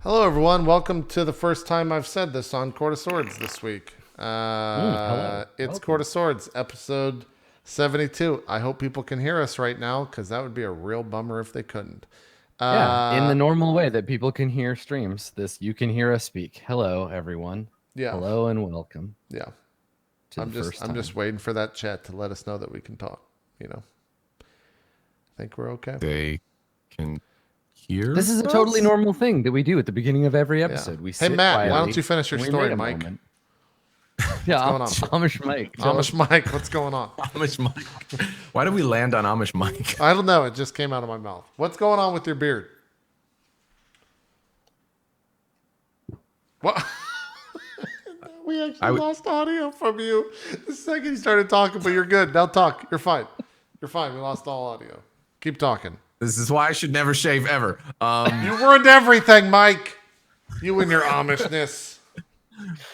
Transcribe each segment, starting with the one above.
Hello, everyone. Welcome to the first time I've said this on Court of Swords this week. Hello. It's Welcome. Court of Swords, episode 72. I hope people can hear us right now because that would be a real bummer if they couldn't. Yeah, in Uh, the normal way that people can hear streams, this you can hear us speak. Hello, everyone. yeah, Hello and welcome yeah. to the first I'm just time. waiting for that chat to let us know that we can talk. Think we're okay. They can hear This is a totally us? normal thing that we do at the beginning of every Yeah. episode. We Hey, sit Matt, why quietly. don't you finish your and we story, make a Mike? moment. Yeah, going on? Amish Mike. tell us- Amish Mike, what's going on? Amish Mike. Why did we land on Amish Mike? I don't know. It just came out of my mouth. What's going on with your beard? What? We actually lost audio from you the second you started talking, but you're good. Now talk. You're fine. You're fine. We lost all audio. Keep talking. This is why I should never shave ever. You ruined everything, Mike. You and your Amishness.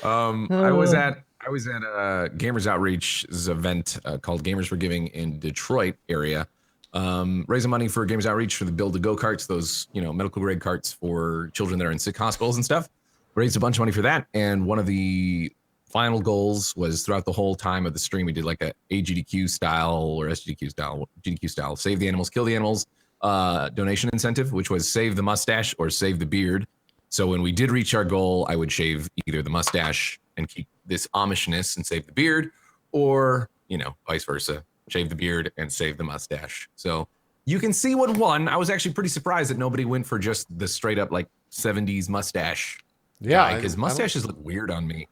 I was at a Gamers Outreach's event called Gamers for Giving in Detroit area, raising money for Gamers Outreach for the build the go karts, those medical grade carts for children that are in sick hospitals and stuff. Raised a bunch of money for that, and one of the final goals was throughout the whole time of the stream, we did like a AGDQ style or SGDQ style, GDQ style, save the animals, kill the animals, donation incentive, which was save the mustache or save the beard. So when we did reach our goal, I would shave either the mustache and keep this Amishness and save the beard, or vice versa, shave the beard and save the mustache. So you can see what won. I was actually pretty surprised that nobody went for just the straight up like 70s mustache. Yeah, because mustaches look weird on me.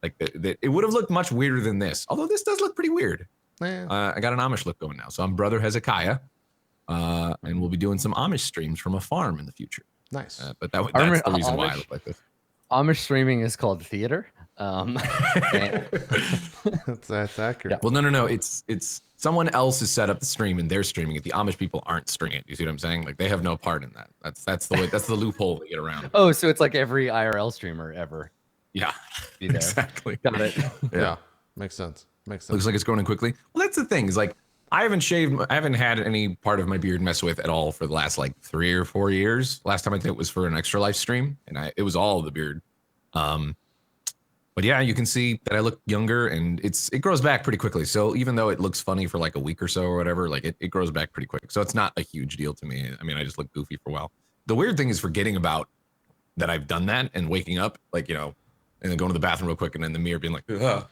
Like it would have looked much weirder than this. Although this does look pretty weird. I got an Amish look going now. So I'm brother Hezekiah, and we'll be doing some Amish streams from a farm in the future. Nice. But that's the reason why I look like this. Amish streaming is called theater. And- That's accurate. Well, no. It's someone else has set up the stream and they're streaming it. The Amish people aren't streaming it. You see what I'm saying? Like they have no part in that. That's the way. That's the loophole they get around. oh, so it's like every IRL streamer ever. Yeah, Be there. exactly. Got it. Yeah. Makes sense. Makes sense. Looks like it's growing quickly. Well, that's the thing. Is like I haven't had any part of my beard messed with at all for the last like 3 or 4 years. Last time I did it was for an Extra Life stream, and it was all the beard. But yeah, you can see that I look younger, and it grows back pretty quickly. So even though it looks funny for like a week or so or whatever, like it grows back pretty quick. So it's not a huge deal to me. I mean, I just look goofy for a while. The weird thing is forgetting about that I've done that and waking up, like, and then going to the bathroom real quick and in the mirror being like, ugh,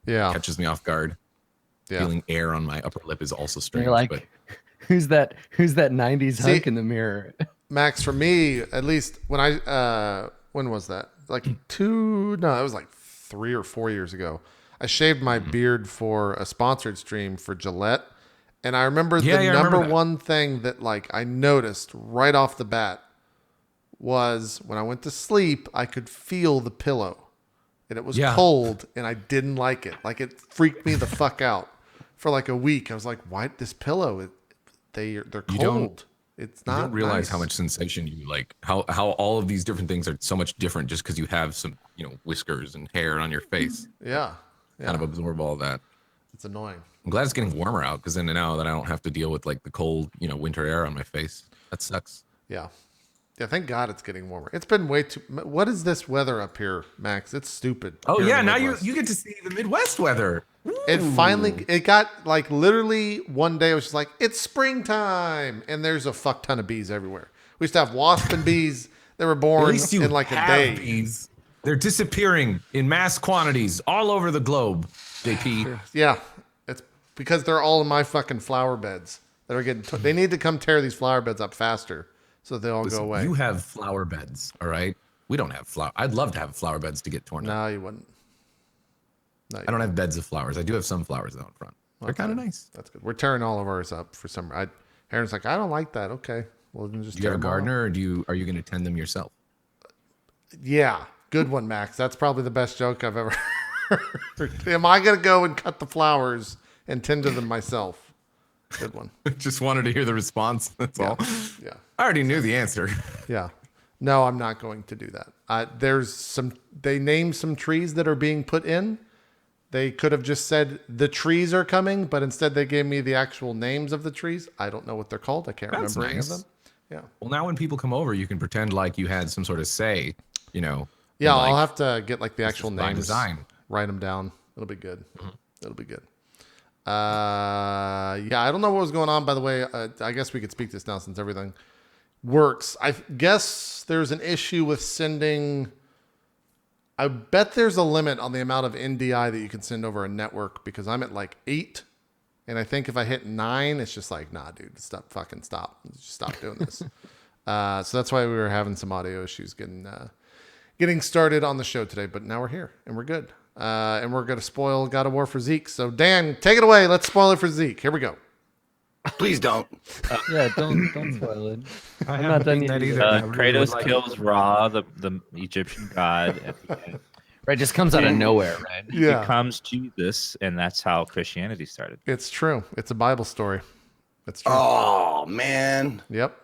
Yeah. catches me off guard. Yeah. Feeling air on my upper lip is also strange. You're like, but who's that 90s hunk in the mirror? Max, for me, at least when when was that? Like it was like 3 or 4 years ago. I shaved my beard for a sponsored stream for Gillette. And I remember the number one thing that like I noticed right off the bat was when I went to sleep, I could feel the pillow. And it was cold and I didn't like it. Like it freaked me the fuck out for like a week. I was like, why this pillow? They're cold. It's not. You don't realize nice. how much sensation you like, how all of these different things are so much different just because you have some, whiskers and hair on your face. Yeah. Kind of absorb all that. It's annoying. I'm glad it's getting warmer out because then now that I don't have to deal with like the cold, winter air on my face. That sucks. Yeah. Yeah, thank God it's getting warmer. It's been way too. What is this weather up here, Max? It's stupid. Oh here yeah, in the now Midwest. you get to see the Midwest weather. It got like literally one day it was just like it's springtime and there's a fuck ton of bees everywhere. We used to have wasp and bees that were born in like a day. Bees. They're disappearing in mass quantities all over the globe. JP. Yeah, it's because they're all in my fucking flower beds that are getting. They need to come tear these flower beds up faster so they all go away. You have flower beds, all right? We don't have flower. I'd love to have flower beds to get torn down. No, you wouldn't. No, I don't have beds of flowers. I do have some flowers though in front. They're kind of nice. That's good. We're tearing all of ours up for some. Aaron's like, I don't like that. Okay, well then just. Do you have a gardener, or are you going to tend them yourself? Yeah, good one, Max. That's probably the best joke I've ever heard. Am I gonna go and cut the flowers and tend to them myself? Good one. Just wanted to hear the response. That's all. Yeah. I already knew the answer. Yeah. No, I'm not going to do that. They named some trees that are being put in. They could have just said the trees are coming, but instead they gave me the actual names of the trees. I don't know what they're called. I can't That's remember any of nice. them. Yeah. Well, now when people come over, you can pretend like you had some sort of say, you know. Yeah, in, like, I'll have to get like the this actual is my names, design. write them down. It'll be good. It'll be good. Yeah, I don't know what was going on, by the way. I guess we could speak this now since everything works. I guess there's an issue with sending. I bet there's a limit on the amount of NDI that you can send over a network because I'm at like 8. And I think if I hit 9, it's just like, nah, dude, stop. Just stop doing this. So that's why we were having some audio issues getting started on the show today. But now we're here and we're good. And we're going to spoil God of War for Zeke. So Dan, take it away. Let's spoil it for Zeke. Here we go. Please don't. Yeah, don't spoil it. I I'm haven't not done beaten yet that either. either. I really would Kratos like kills Ra, the Egyptian god. At the end. Right, just comes out of nowhere, right? Yeah, Becomes Jesus, and that's how Christianity started. it's true. It's a Bible story. It's true. Oh man, Yep.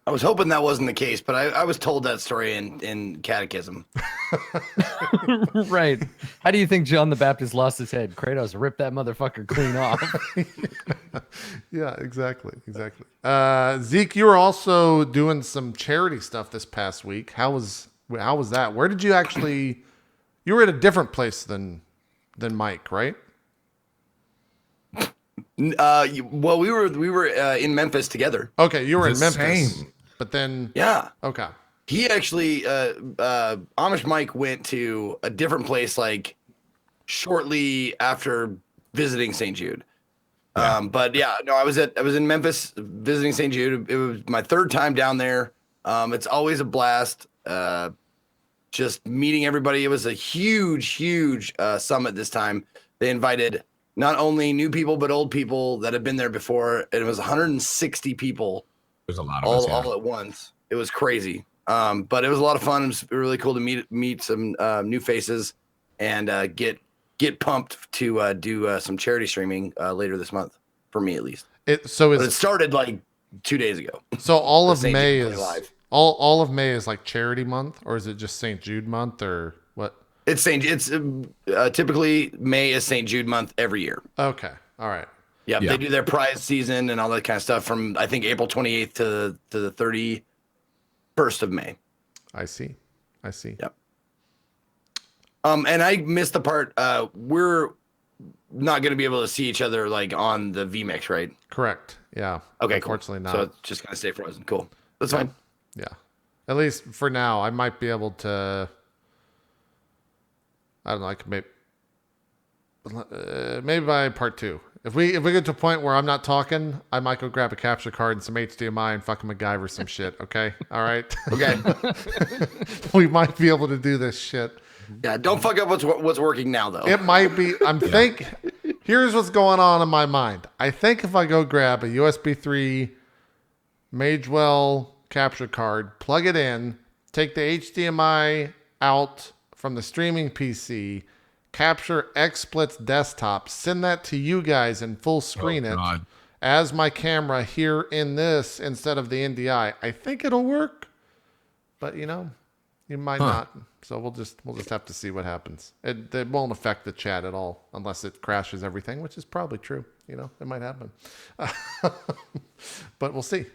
I was hoping that wasn't the case, but I was told that story in catechism. Right. How do you think John the Baptist lost his head? Kratos ripped that motherfucker clean off. Yeah, exactly. Zeke, you were also doing some charity stuff this past week. How was that? Where did you actually? You were at a different place than Mike, right? Well, we were in Memphis together. Okay, you were in The Memphis, same. but then Yeah. okay, He actually, Amish Mike went to a different place like shortly after visiting St. Jude. But yeah, no, I was in Memphis visiting St. Jude. It was my 3rd time down there. It's always a blast. Just meeting everybody. It was a huge summit this time. They invited not only new people but old people that had been there before. And it was 160 people There's a lot of us. all at once. It was crazy. But it was a lot of fun. It was really cool to meet some new faces and get pumped to do some charity streaming later this month, for me at least. But it started like 2 days ago. So all of St. May Jude is live. all of May is like charity month, or is it just St. Jude month, or what? It's typically May is St. Jude month every year. Okay, all right. Yeah, Yeah. they do their prize season and all that kind of stuff from I think April 28th to the 31st of May. I see. Yep. And I missed the part. We're not going to be able to see each other like on the VMix, right? Correct. Yeah. Okay, Unfortunately cool. not. So it's just going to stay frozen. Cool. That's fine. Yeah. At least for now, I might be able to. I don't know. I could maybe by part 2. If we get to a point where I'm not talking, I might go grab a capture card and some HDMI and fucking MacGyver some shit. Okay. All right. Okay. We might be able to do this shit. Yeah. Don't fuck up what's working now though. It might be. Here's what's going on in my mind. I think if I go grab a USB 3 Magewell capture card, plug it in, take the HDMI out from the streaming PC, capture XSplit's desktop, send that to you guys and full screen it God. as my camera here in this instead of the NDI. I think it'll work, but you might not. So we'll just have to see what happens. It won't affect the chat at all unless it crashes everything, which is probably true. It might happen. But we'll see.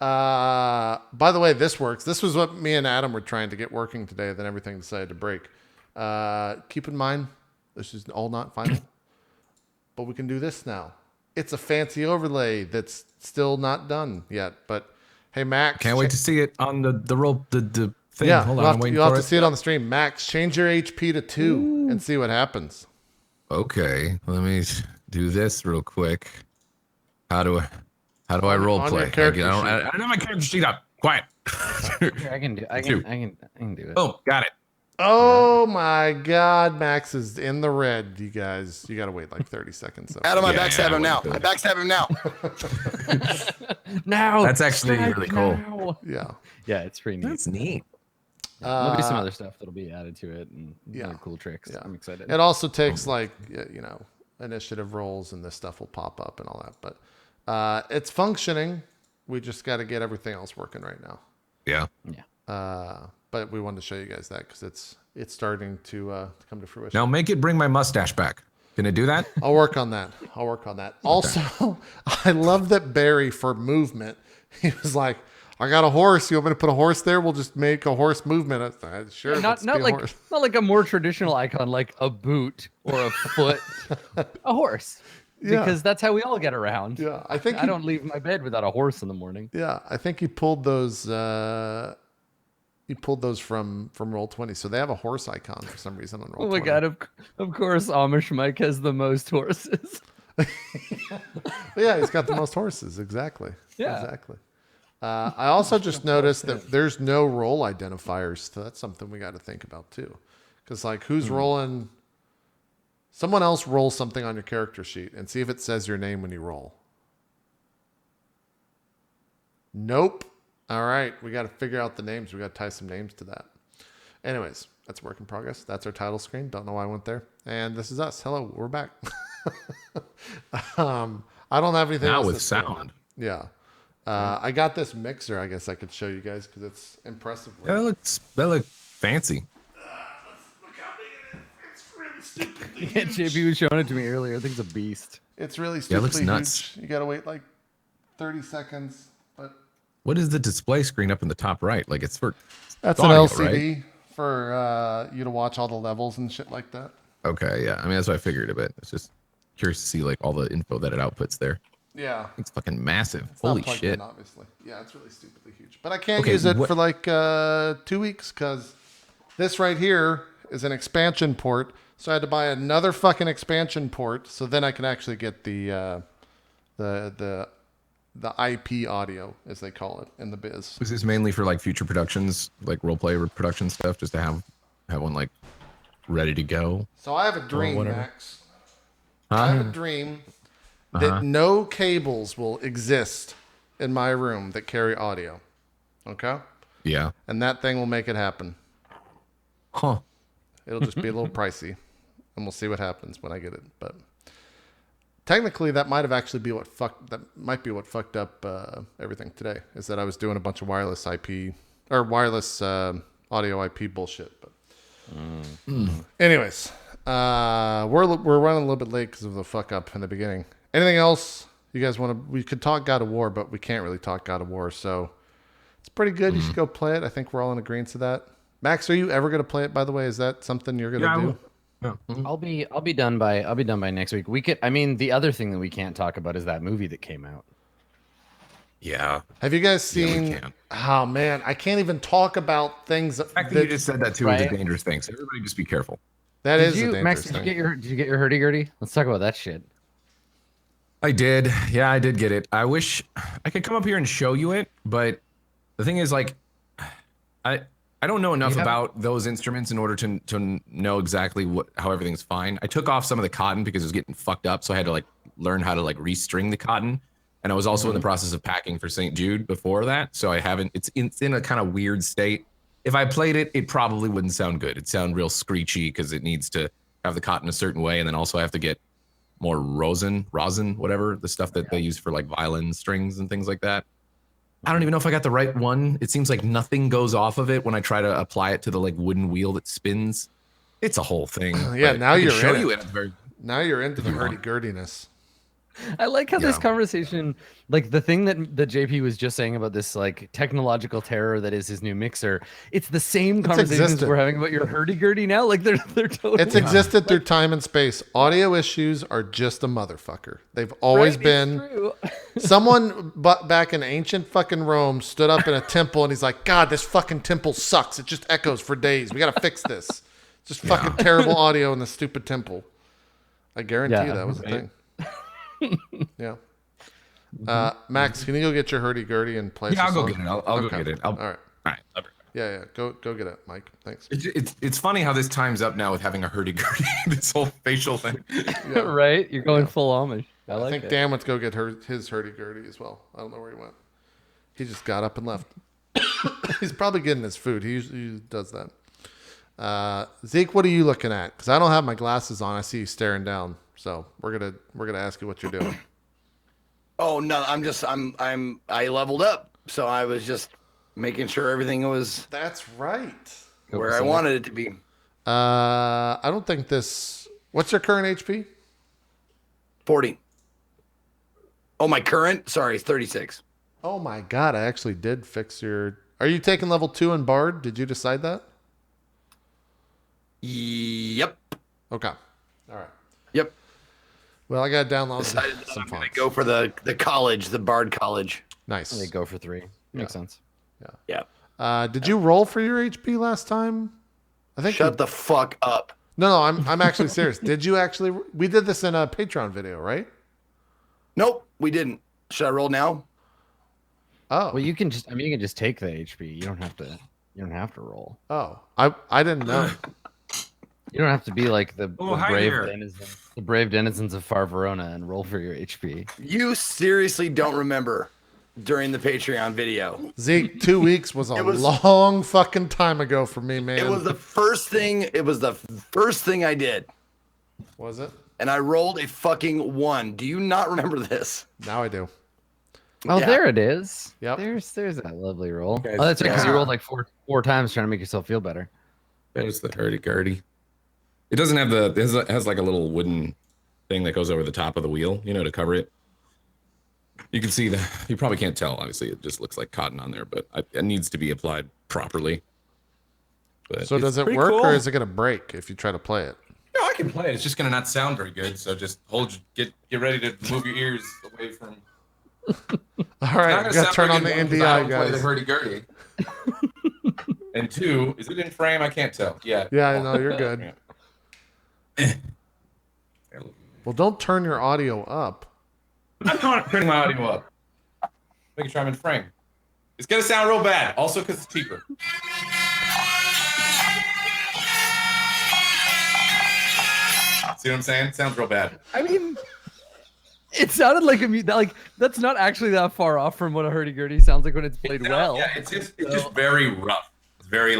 By the way, this works. This was what me and Adam were trying to get working today, then everything decided to break. Keep in mind, this is all not final, but we can do this now. It's a fancy overlay that's still not done yet, but hey, Max. Can't wait to see it on the roll the thing. Yeah, Hold on, I'm waiting you'll have for to see it on the stream. Max, change your HP to 2 and see what happens. Okay, let me do this real quick. How do I role on play? your character sheet. I don't have my character sheet up. Quiet. Here, I can do it. Oh, got it. Oh my God, Max is in the red. You guys, you gotta wait like 30 seconds. So. Adam, I Yeah, backstab yeah, him now. I I backstab him now. Now. That's actually strike really cool. now. Yeah. Yeah, it's pretty neat. That's neat. There'll be some other stuff that'll be added to it and Yeah. other cool tricks. Yeah. I'm excited. It also takes like initiative rolls and this stuff will pop up and all that, but it's functioning. We just got to get everything else working right now. Yeah. Yeah. But we wanted to show you guys that because it's starting to come to fruition. Now make it bring my mustache back. Can it do that? I'll work on that. Also, I love that Barry for movement. He was like, I got a horse. You want me to put a horse there? We'll just make a horse movement. I said, sure. Not let's be a like horse. not like a more traditional icon like a boot or a foot, a horse. Yeah. Because that's how we all get around. Yeah, I think I don't leave my bed without a horse in the morning. Yeah, I think he pulled those. He pulled those from Roll20. So they have a horse icon for some reason on Roll20. Oh my god! Of course, Amish Mike has the most horses. Yeah, he's got the most horses. Exactly. Yeah. Exactly. I also just noticed that there's no role identifiers. So that's something we got to think about too. Because like, who's rolling? Someone else roll something on your character sheet and see if it says your name when you roll. Nope. All right, we got to figure out the names. We got to tie some names to that. Anyways, that's work in progress. That's our title screen. Don't know why I went there. And this is us. Hello, we're back. I don't have anything Now else with to say. sound. Yeah. I got this mixer. I guess I could show you guys because it's impressive. Yeah, that looks fancy. Look how big it is. It's really stupid. Yeah, JP was showing it to me earlier. I think it's a beast. It's really Yeah, it stupidly looks nuts. huge. You got to wait like 30 seconds. But What is the display screen up in the top right? Like it's for that's audio, an LCD right? for you to watch all the levels and shit like that. Okay, yeah. I mean, that's what I figured a bit. It's just curious to see like all the info that it outputs there. Yeah. It's fucking massive. It's not Holy plugged shit. in, obviously. Yeah, it's really stupidly huge. But I can't Okay, use it what- for like 2 weeks because this right here is an expansion port. So I had to buy another fucking expansion port so then I can actually get the IP audio, as they call it in the biz. Was this mainly for like future productions, like role play production stuff, just to have one like ready to go? So I have a dream, whatever. Max. I have a dream that no cables will exist in my room that carry audio. Okay? Yeah. And that thing will make it happen. Huh. It'll just be a little pricey, and we'll see what happens when I get it. But technically, that might be what fucked up everything today. Is that I was doing a bunch of wireless IP or wireless audio IP bullshit. But anyways, we're running a little bit late because of the fuck up in the beginning. Anything else you guys want to? We could talk God of War, but we can't really talk God of War. So it's pretty good. You should go play it. I think we're all in agreement to that. Max, are you ever going to play it? By the way, is that something you're going to do? Yeah. I'll be done by next week. The other thing that we can't talk about is that movie that came out. Yeah. Have you guys Yeah, we seen? can. Oh man, I can't even talk about things The fact that you just said that too is a Right. dangerous thing. So everybody just be careful. that is a dangerous Max? thing. Did you get your hurdy-gurdy? Let's talk about that shit. I did. Yeah, I did get it. I wish I could come up here and show you it, but the thing is, like, I don't know enough about those instruments in order to know exactly how everything's fine. I took off some of the cotton because it was getting fucked up, so I had to like learn how to like restring the cotton. And I was also in the process of packing for St. Jude before that, so I haven't. It's in a kind of weird state. If I played it, it probably wouldn't sound good. It'd sound real screechy because it needs to have the cotton a certain way, and then also I have to get more rosin, whatever, the stuff that they use for like violin strings and things like that. I don't even know if I got the right one. It seems like nothing goes off of it when I try to apply it to the like wooden wheel that spins. It's a whole thing. Yeah, but now I can you're show in you it. it. It's very- Now you're into the hurdy-gurdiness. I like how this Yeah. conversation, like the thing that JP was just saying about this like technological terror that is his new mixer. It's the same conversations existed. we're having about your hurdy-gurdy now. Like they're totally. It's existed through time and space. Audio issues are just a motherfucker. They've always Right? been. It's true. Someone back in ancient fucking Rome stood up in a temple and he's like, God, this fucking temple sucks. It just echoes for days. We got to fix this. It's just fucking terrible audio in the stupid temple. I guarantee you Yeah, that was a right. thing. Yeah. Max, can you go get your hurdy-gurdy and play? Yeah, I'll us go on? get it. I'll go Okay. get it. All right. All right. Love it. Yeah. Go get it, Mike. Thanks. It's funny how this time's up now with having a hurdy-gurdy, this whole facial thing. Right? You're going full Amish. I I like think it. Dan went to go get his hurdy-gurdy as well. I don't know where he went. He just got up and left. He's probably getting his food. He usually does that. Zeke, what are you looking at? Because I don't have my glasses on. I see you staring down. So we're gonna ask you what you're doing. Oh no, I leveled up, so I was just making sure everything was That's right. where I wanted it to be. I don't think this. What's your current HP? 40. Oh, my current? Sorry, 36. Oh my God, I actually did fix your... Are you taking level 2 in Bard? Did you decide that? Yep. Okay. All right. Yep. Well, I got to download Decided that some I'm going to fonts. go for the college, the Bard College. Nice. They go for 3. Makes sense. Yeah. Did you roll for your HP last time? I think Shut the fuck up. No, I'm actually serious. Did you actually? We did this in a Patreon video, right? Nope, we didn't. Should I roll now? Oh, Well, you can just. I mean, you can just take the HP. You don't have to. You don't have to roll. I didn't know. You don't have to be like the hi brave there. the brave denizens of Far Verona and roll for your HP. You seriously don't remember during the Patreon video. Zeke, 2 weeks was a long fucking time ago for me, man. It was the first thing. It was the first thing I did, Was it? and I rolled a fucking 1. Do you not remember this? Now I do. Oh, Yeah. there it is. Yep. There's that lovely roll. Guys, Oh, that's right, because you yeah. rolled like four times trying to make yourself feel better. There's the hurdy-gurdy. It doesn't have it has like a little wooden thing that goes over the top of the wheel, to cover it. You can see that. You probably can't tell. Obviously, it just looks like cotton on there, but it needs to be applied properly. But So it's does it pretty work cool. or is it gonna break if you try to play it? No, I can play it. It's just gonna not sound very good. So just get ready to move your ears away from. All right, It's gotta not turn gonna on the sound very good, 'cause I NDI, don't play the guys. hurdy-gurdy. And 2, is it in frame? I can't tell. Yeah. Yeah, I know you're good. Well, don't turn your audio up. I'm not turning my audio up. Making sure I'm in frame. It's gonna sound real bad. Also, because it's cheaper. See what I'm saying? It sounds real bad. I mean, it sounded like that's not actually that far off from what a hurdy-gurdy sounds like when it's played well. Yeah, it's just very rough. It's very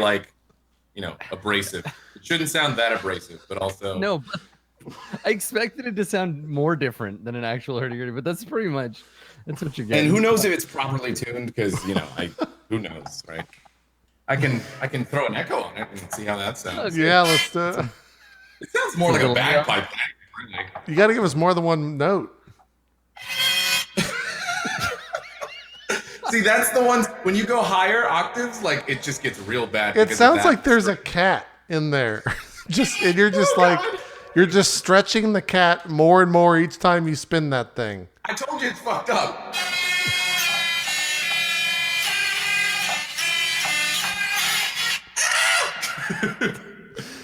abrasive. It shouldn't sound that abrasive, but also No, but I expected it to sound more different than an actual hurdy-gurdy, but that's what you're getting. And who knows if it's properly tuned? Because who knows, right? I can throw an echo on it and see how that sounds. Yeah, let's do it. It sounds more like a bagpipe. Really. You got to give us more than one note. See, that's the ones when you go higher octaves, like it just gets real bad. It because of sounds that. like there's a cat in there. And you're just you're just stretching the cat more and more each time you spin that thing. I told you it's fucked up.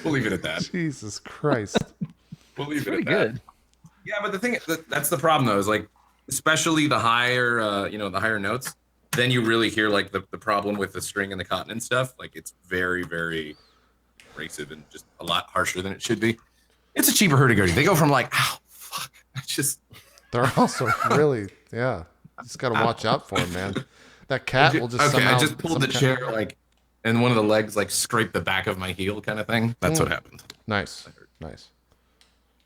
We'll leave it at that. Jesus Christ. We'll leave it pretty at that. good. Yeah, but the thing that's the problem though is like, especially the higher, the higher notes, then you really hear like the problem with the string and the cotton and stuff. Like it's very, very abrasive and just a lot harsher than it should be. It's a cheaper hurdy-gurdy. They go from like, oh fuck, it's just. They're also really, yeah. You just got to watch out for them, man. That cat will just okay. somehow... I just pulled the chair and one of the legs like scraped the back of my heel, kind of thing. That's what happened. Nice. What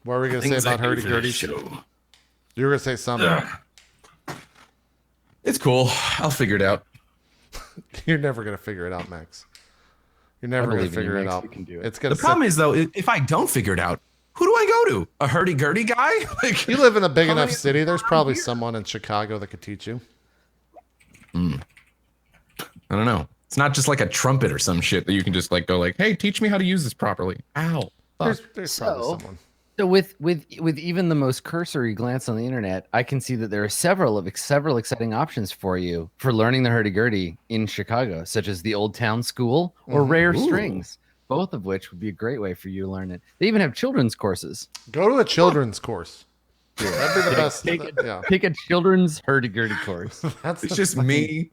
were we going to Things say about I do for hurdy-gurdy? this show. You were going to say something. It's cool. I'll figure it out. You're never going to figure it out, Max. You're never going to believe in you, figure it Max. out. You can do it. It's going The problem is though, if I don't figure it out, who do I go to? A hurdy-gurdy guy? Like You live in a big How enough many- city. There's probably someone in Chicago that could teach you. I don't know. It's not just like a trumpet or some shit that you can just like go like, hey, teach me how to use this properly. Ow. Fuck. There's probably So- someone. So with even the most cursory glance on the internet, I can see that there are several exciting options for you for learning the hurdy-gurdy in Chicago, such as the Old Town School or Rare Strings, both of which would be a great way for you to learn it. They even have children's courses. Go to a children's course. That'd be the best. Yeah. Pick a children's hurdy-gurdy course. That's It's the just me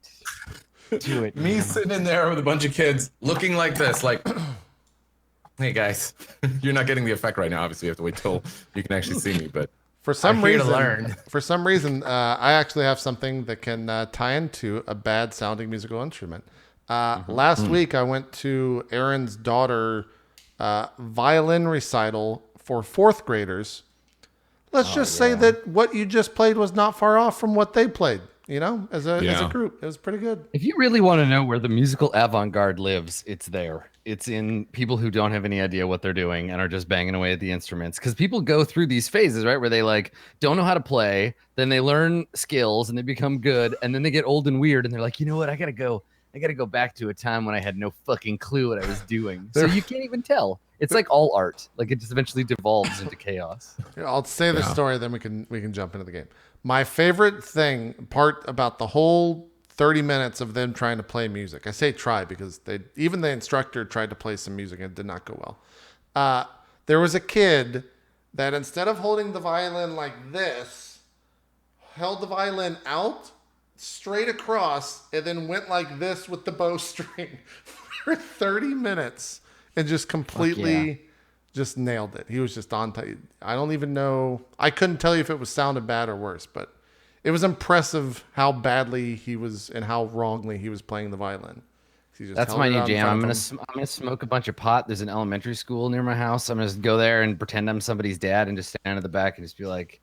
Do it. Me sitting in there with a bunch of kids looking like this, like, hey guys, you're not getting the effect right now. Obviously, you have to wait till you can actually see me. But For some I'm here to reason, learn. I actually have something that can tie into a bad sounding musical instrument. Last week, I went to Aaron's daughter violin recital for fourth graders. Let's just say that what you just played was not far off from what they played. you know, as a group. It was pretty good. If you really want to know where the musical avant-garde lives, it's there. It's in people who don't have any idea what they're doing and are just banging away at the instruments. Because people go through these phases, right, where they like don't know how to play, then they learn skills and they become good, and then they get old and weird, and they're like, you know what, I gotta go back to a time when I had no fucking clue what I was doing. So you can't even tell. It's like all art. Like it just eventually devolves into chaos. I'll say the story, then we can jump into the game. My favorite part about the whole 30 minutes of them trying to play music. I say try because even the instructor tried to play some music and it did not go well. There was a kid that instead of holding the violin like this, held the violin out straight across and then went like this with the bowstring for 30 minutes and just completely just nailed it. He was just on I don't even know. I couldn't tell you if it was sounded bad or worse, but it was impressive how badly he was and how wrongly he was playing the violin. That's my new jam. I'm gonna smoke a bunch of pot. There's an elementary school near my house. I'm gonna go there and pretend I'm somebody's dad and just stand at the back and just be like,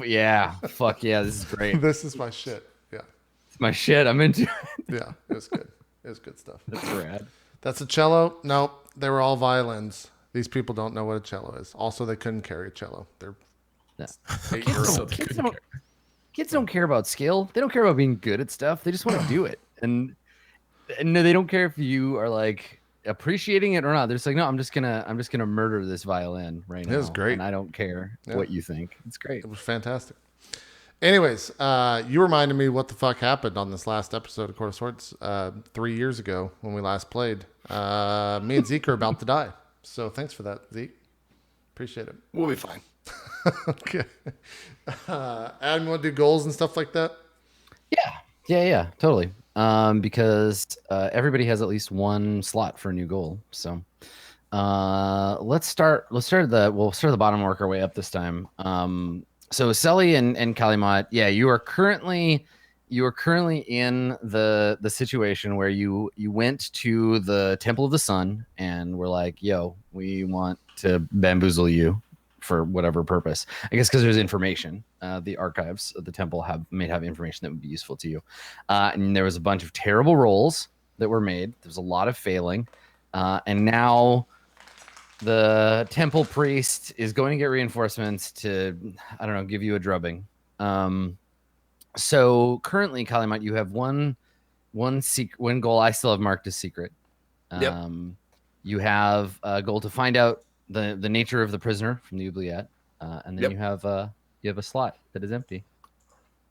"Yeah, fuck yeah, this is great. This is my shit." Yeah, it's my shit. I'm into it. Yeah, it was good. It was good stuff. That's rad. That's a cello. Nope, they were all violins. These people don't know what a cello is. Also, they couldn't carry a cello. They're 8-year-olds. Kids don't care about skill. They don't care about being good at stuff. They just want to do it. And they don't care if you are like appreciating it or not. They're just like, no, I'm just gonna murder this violin right now. It was great. And I don't care what you think. It's great. It was fantastic. Anyways, you reminded me what the fuck happened on this last episode of Court of Swords 3 years ago when we last played. Me and Zeke are about to die. So thanks for that, Zeke. Appreciate it. We'll be fine. Okay. Adam, you want to do goals and stuff like that? Yeah, totally. Because everybody has at least one slot for a new goal. So we'll start at the bottom, work our way up this time. So Selly and Kalimat, you are currently in the situation where you went to the Temple of the Sun and were like, yo, we want to bamboozle you for whatever purpose. I guess because there's information. The archives of the temple may have information that would be useful to you. And there was a bunch of terrible rolls that were made. There was a lot of failing. And now the temple priest is going to get reinforcements to, I don't know, give you a drubbing. So currently, Kalimat, you have one goal I still have marked as secret. Yep. You have a goal to find out the nature of the prisoner from the oubliette, and then you have a slot that is empty.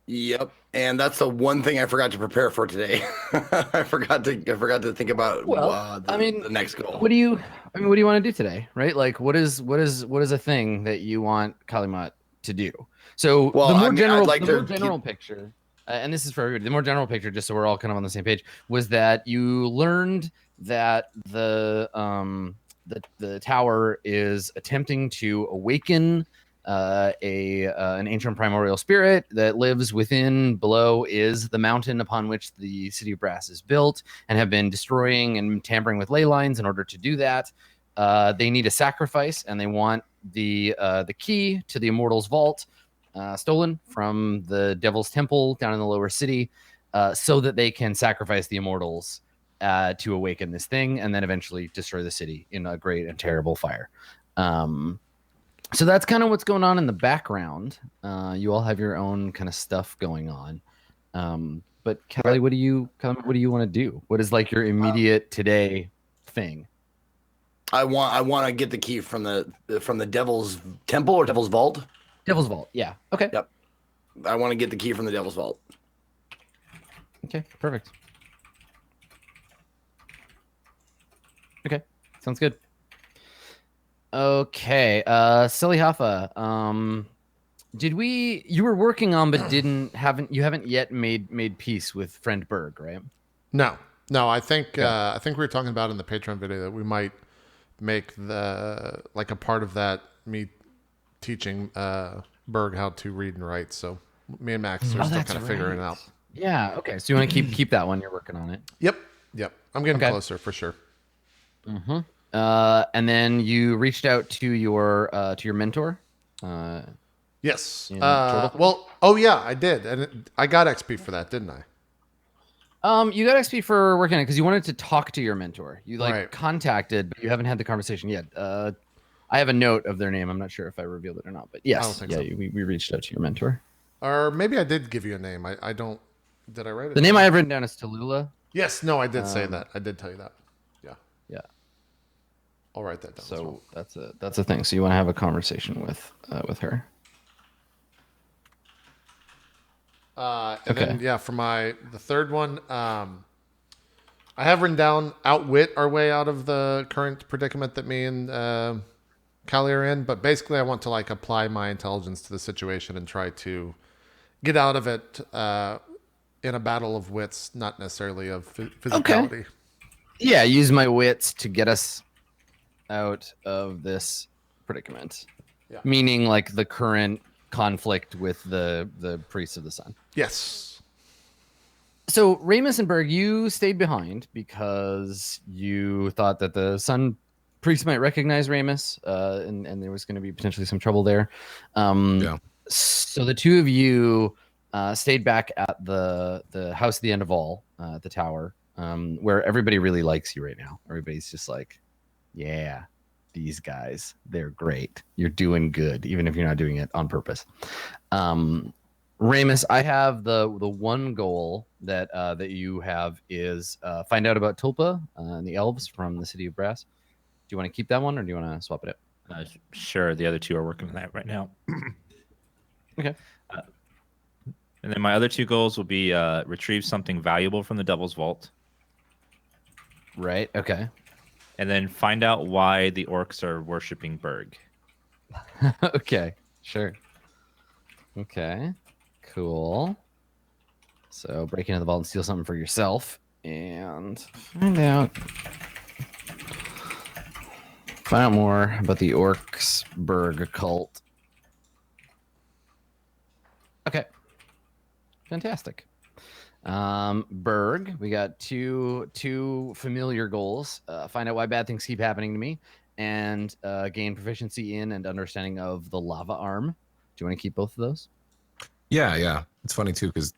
Yep, and that's the one thing I forgot to prepare for today. I forgot to think about the next goal. What do you want to do today, right? Like, what is a thing that you want Kalimat to do? So the more general picture, and this is for everybody. The more general picture, just so we're all kind of on the same page, was that you learned that the tower is attempting to awaken an ancient primordial spirit that lives below is the mountain upon which the city of Brass is built, and have been destroying and tampering with ley lines in order to do that. They need a sacrifice, and they want the key to the Immortals' vault stolen from the Devil's Temple down in the lower city, so that they can sacrifice the Immortals to awaken this thing, and then eventually destroy the city in a great and terrible fire. So that's kind of what's going on in the background. You all have your own kind of stuff going on. But Kelly, what do you want to do? What is like your immediate today thing? I want to get the key from the Devil's Temple or Devil's Vault. Devil's Vault. Yeah. Okay. Yep. I want to get the key from the Devil's Vault. Okay. Perfect. Okay. Sounds good. Okay. Silly Hoffa. You were working on but haven't yet made peace with friend Berg, right? No. I think we were talking about in the Patreon video that we might make a part of that me teaching Berg how to read and write. So me and Max are still kind of figuring it out. Yeah. Okay. So you want to keep that one? You're working on it. Yep. I'm getting closer for sure. Mm-hmm. And then you reached out to your mentor. Yeah, Yes. in Chortle? Well, oh yeah, I did, and I got XP for that, didn't I? You got XP for working on it because you wanted to talk to your mentor. You Right. contacted, but you haven't had the conversation yet. I have a note of their name. I'm not sure if I revealed it or not, but yes, don't think so. we reached out to your mentor. Or maybe I did give you a name. I don't. Did I write it? The name I have written down is Tallulah. Yes. No, I did say that. I did tell you that. Yeah. Yeah. I'll write that down. as well. So that's a thing. So you want to have a conversation with her. And Okay. then, yeah, for the third one, I have written down outwit our way out of the current predicament that me and Callie are in. But basically, I want to like apply my intelligence to the situation and try to get out of it in a battle of wits, not necessarily of physicality. Yeah, use my wits to get us out of this predicament. Yeah. Meaning like the current conflict with the priests of the sun. Yes. So Ramus and Berg, you stayed behind because you thought that the sun priest might recognize Ramus, and there was going to be potentially some trouble there. Yeah. So the two of you stayed back at the house at the end of all, the tower, where everybody really likes you right now. Everybody's just like, yeah, these guys, they're great. You're doing good, even if you're not doing it on purpose. Ramus, I have the one goal that that you have is find out about Tulpa and the elves from the city of Brass. Do you want to keep that one, or do you want to swap it out? Sure, the other two are working on that right now. Okay. And then my other two goals will be retrieve something valuable from the Devil's Vault, Right. Okay. and then find out why the orcs are worshiping Berg. Okay. Sure. Okay. Cool. So break into the vault and steal something for yourself, and find out more about the Orcsburg cult. Okay. Fantastic. Berg, we got two familiar goals. Find out why bad things keep happening to me, and gain proficiency in and understanding of the lava arm. Do you want to keep both of those? Yeah. It's funny too because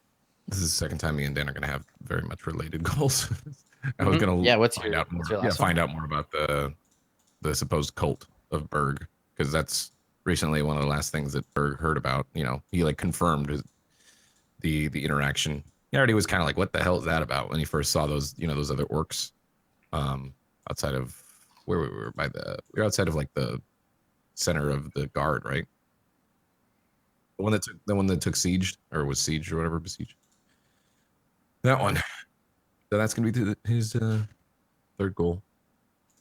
this is the second time me and Dan are going to have very much related goals. I was going to find out more about the supposed cult of Berg, because that's recently one of the last things that Berg heard about. You know, he like confirmed the interaction. He already was kind of like, what the hell is that about, when he first saw those, those other orcs outside of where we were we were outside of like the center of the guard, right? The one that took siege, or was sieged or whatever, besieged. That one. So that's gonna be his third goal.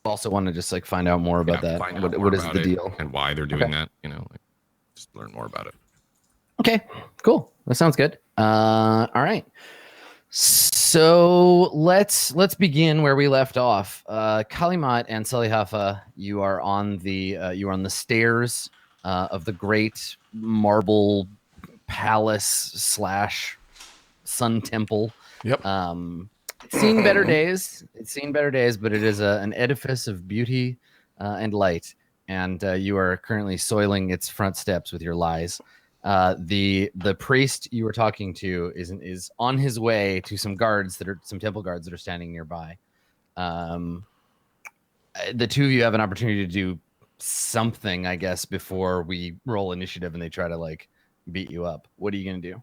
Also want to just like find out more about that. What is the deal and why they're doing that? Like, just learn more about it. Okay, cool. That sounds good. All right. So let's begin where we left off. Kalimat and Salihafa, you are on the stairs of the great marble palace / sun temple. Yep. It's seen better days. But it is an edifice of beauty and light, and you are currently soiling its front steps with your lies. The priest you were talking to is on his way to some temple guards that are standing nearby. The two of you have an opportunity to do something, I guess, before we roll initiative and they try to like beat you up. What are you gonna do?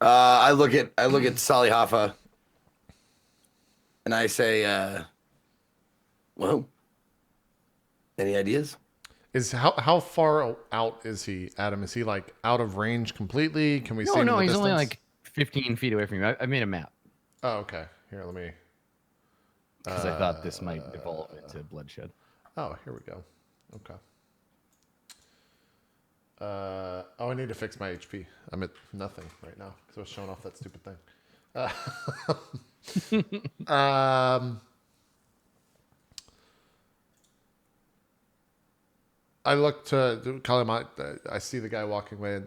I look at Salihafa and I say, "Whoa, any ideas?" Is how far out is he, Adam? Is he like out of range completely? Can we see him? No, in the he's only distance? like 15 feet away from you. I made a map Oh, okay. Here, let me. because I thought this might evolve into bloodshed. Oh, here we go. Okay. I need to fix my HP. I'm at nothing right now because I was showing off that stupid thing. I look to call him out. I see the guy walking away.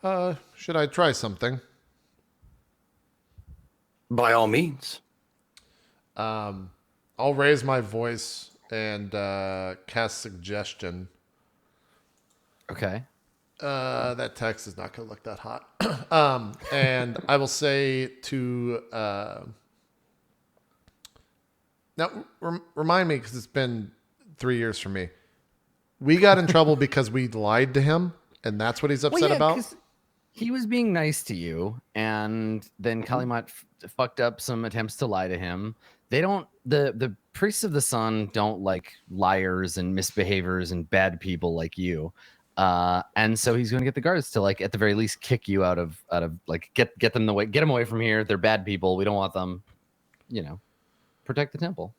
And, should I try something? By all means. I'll raise my voice and cast suggestion. Okay. That text is not going to look that hot. And I will say to now remind me, because it's been 3 years for me. We got in trouble because we lied to him, and that's what he's upset about. 'Cause he was being nice to you, and then Kalimat fucked up some attempts to lie to him. They don't. The priests of the sun don't like liars and misbehaviors and bad people like you. And so he's going to get the guards to, like, at the very least, kick you out of like get them away from here. They're bad people. We don't want them. You know, protect the temple.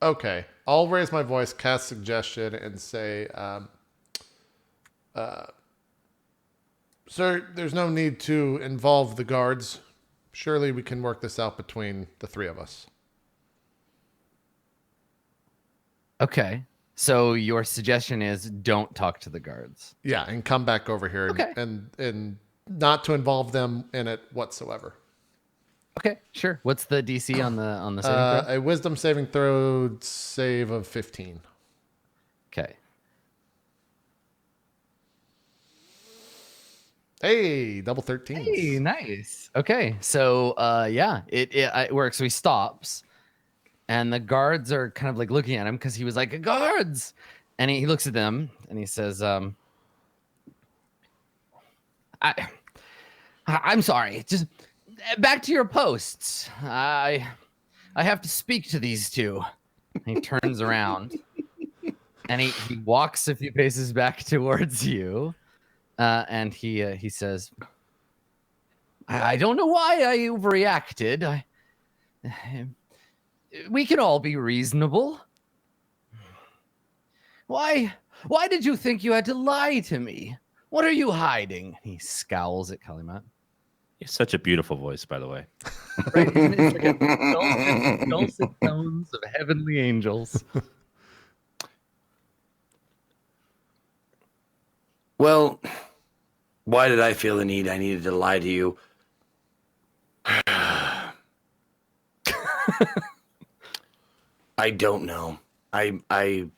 Okay, I'll raise my voice, cast suggestion, and say, sir, there's no need to involve the guards. Surely we can work this out between the three of us. Okay. So your suggestion is don't talk to the guards. Yeah, and come back over here and not to involve them in it whatsoever. Okay, sure. What's the DC on the saving throw? A wisdom saving throw save of 15. Okay. Hey, double 13. Hey, nice. Okay, so yeah, it works. So he stops, and the guards are kind of like looking at him because he was like, "Guards!" And he looks at them and he says, "I'm sorry. Just back to your posts. I have to speak to these two." And he turns around and he walks a few paces back towards you. And he says, I don't know why I overreacted. We can all be reasonable. Why did you think you had to lie to me? What are you hiding? He scowls at Kalimat. You have such a beautiful voice, by the way. Right? It's like a dulcet tones of heavenly angels. Well, why did I feel the need I needed to lie to you? I don't know. I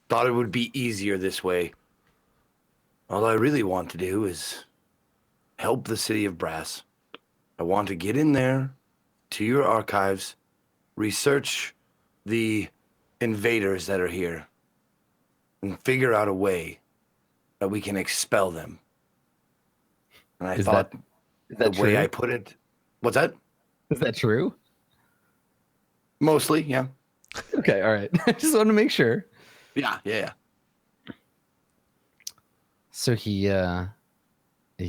thought it would be easier this way. All I really want to do is help the city of Brass. I want to get in there to your archives, research the invaders that are here, and figure out a way that we can expel them. And I thought is that the way true? I put it, what's that? Is that true? Mostly, yeah. Okay, all right. I just want to make sure. Yeah. So he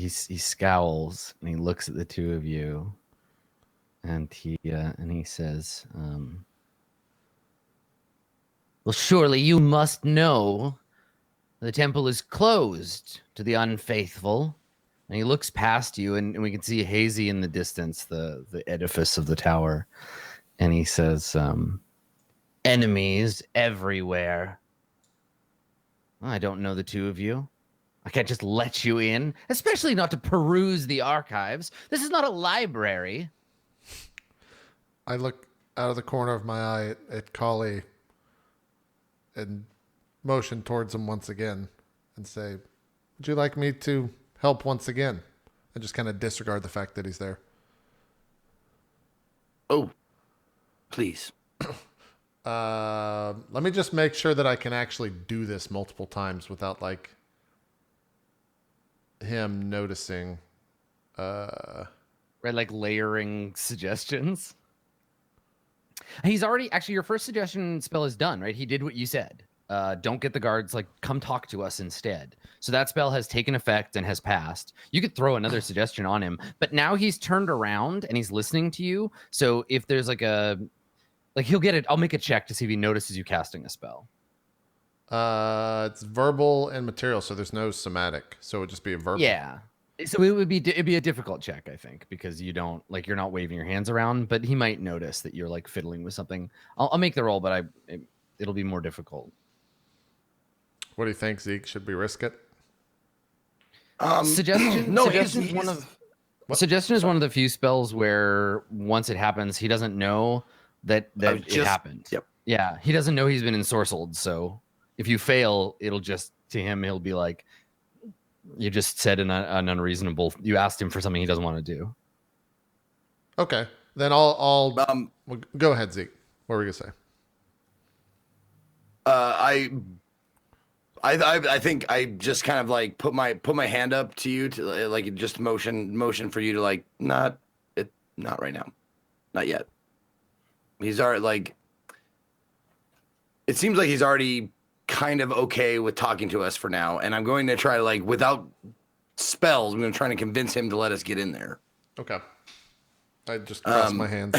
scowls and he looks at the two of you, and he says, "Well, surely you must know the temple is closed to the unfaithful." And he looks past you, and we can see hazy in the distance the edifice of the tower, and he says, "Enemies everywhere. I don't know the two of you. I can't just let you in, especially not to peruse the archives. This is not a library." I look out of the corner of my eye at Kali and motion towards him once again and say, "Would you like me to help once again?" And just kind of disregard the fact that he's there. Oh, please. Let me just make sure that I can actually do this multiple times without like him noticing. Right, like layering suggestions. He's already actually your first suggestion spell is done, right? He did what you said. Don't get the guards, like, come talk to us instead. So that spell has taken effect and has passed. You could throw another suggestion on him, but now he's turned around and he's listening to you. So if there's he'll get it. I'll make a check to see if he notices you casting a spell. It's verbal and material, so there's no somatic. So it would just be a verbal. Yeah. So it'd be a difficult check, I think, because you're not waving your hands around, but he might notice that you're like fiddling with something. I'll make the roll, but it'll be more difficult. What do you think, Zeke? Should we risk it? Suggestion. No, suggestion he's- is one of. Suggestion is one of the few spells where once it happens, he doesn't know that it happened. Yep. Yeah, he doesn't know he's been ensorcelled, so if you fail, it'll just to him he'll be like, you just said an unreasonable. You asked him for something he doesn't want to do. Okay, then I'll well, go ahead, Zeke. What were we gonna say? I think I just kind of like put my hand up to you to like just motion for you to like not right now, not yet. He's already like, it seems like he's already kind of okay with talking to us for now, and I'm going to try to like without spells. I'm going to try to convince him to let us get in there. Okay, I just cross my hands.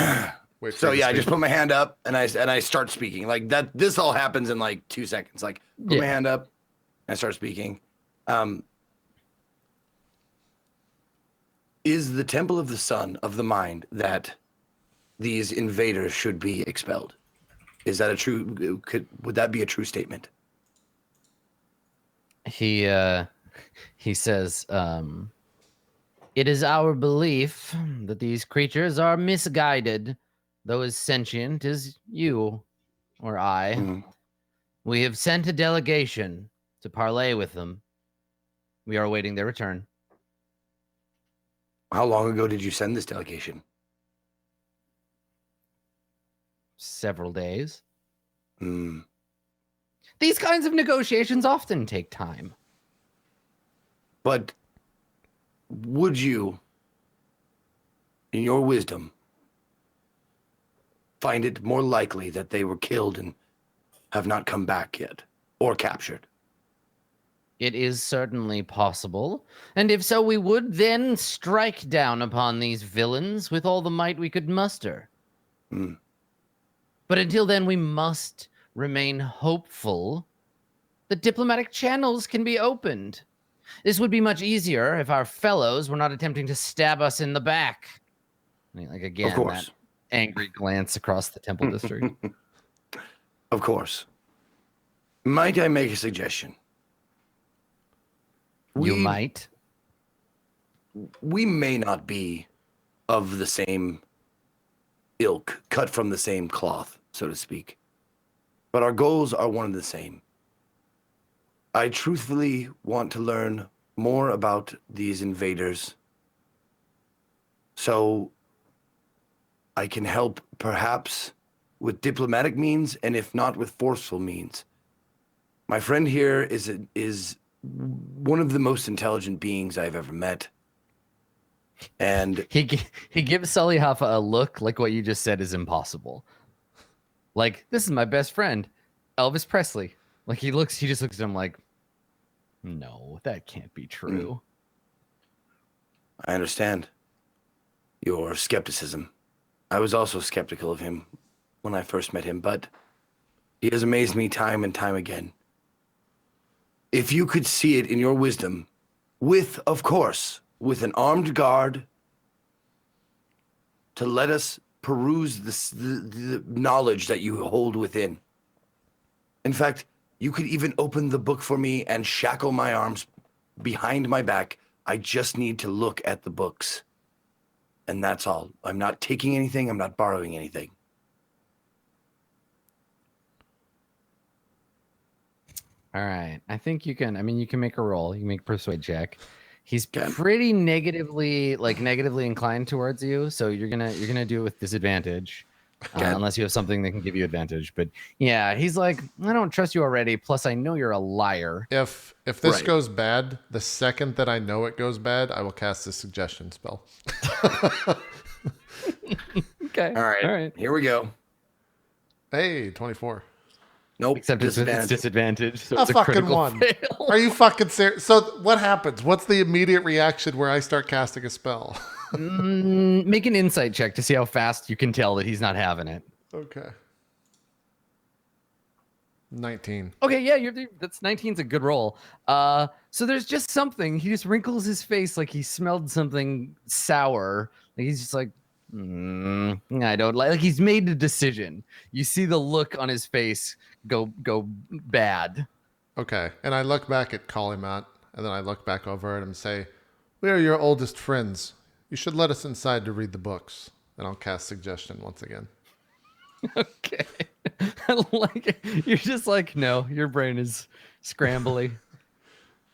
Wait for So you to yeah, I speak. just put my hand up and I start speaking like that. This all happens in like 2 seconds. Like put my hand up and I start speaking. Is the Temple of the Sun of the mind that these invaders should be expelled? Is that a true? Would that be a true statement? He says, it is our belief that these creatures are misguided, though as sentient as you or I. Mhm. We have sent a delegation to parley with them. We are awaiting their return. How long ago did you send this delegation? Several days. Hmm. These kinds of negotiations often take time. But would you, in your wisdom, find it more likely that they were killed and have not come back yet, or captured? It is certainly possible, and if so, we would then strike down upon these villains with all the might we could muster. Hmm. But until then, we must remain hopeful that diplomatic channels can be opened. This would be much easier if our fellows were not attempting to stab us in the back. I mean, like again, Of course. that angry glance across the temple district. Of course. Might I make a suggestion? You might. We may not be of the same ilk, cut from the same cloth, so to speak, but our goals are one and the same. I truthfully want to learn more about these invaders so I can help perhaps with diplomatic means, and if not with forceful means. My friend here is one of the most intelligent beings I've ever met. And He gives Sully Hoffa a look like what you just said is impossible. Like, this is my best friend, Elvis Presley. Like he just looks at him like, no, that can't be true. I understand your skepticism. I was also skeptical of him when I first met him, but he has amazed me time and time again. If you could see it in your wisdom, with, of course, with an armed guard to let us peruse the knowledge that you hold within. In fact, you could even open the book for me and shackle my arms behind my back. I just need to look at the books. And that's all. I'm not taking anything. I'm not borrowing anything. All right. I think you can. I mean, you can make a roll. You can make a persuade check. He's pretty negatively inclined towards you, so you're gonna do it with disadvantage, unless you have something that can give you advantage. But yeah, he's like, I don't trust you already. Plus, I know you're a liar. If this goes bad, the second that I know it goes bad, I will cast a suggestion spell. Okay. All right. Here we go. Hey, 24. Nope. Except it's disadvantage. So A it's a fucking critical one. fail. Are you fucking serious? So what happens? What's the immediate reaction where I start casting a spell? Make an insight check to see how fast you can tell that he's not having it. Okay. 19. Okay, yeah, that's 19's a good roll. So there's just something. He just wrinkles his face like he smelled something sour. Like he's just like, I don't like he's made a decision. You see the look on his face go bad. Okay. And I look back at Kalimat, and then I look back over at him and say, we are your oldest friends. You should let us inside to read the books. And I'll cast suggestion once again. Okay. Like you're just like, no, your brain is scrambly.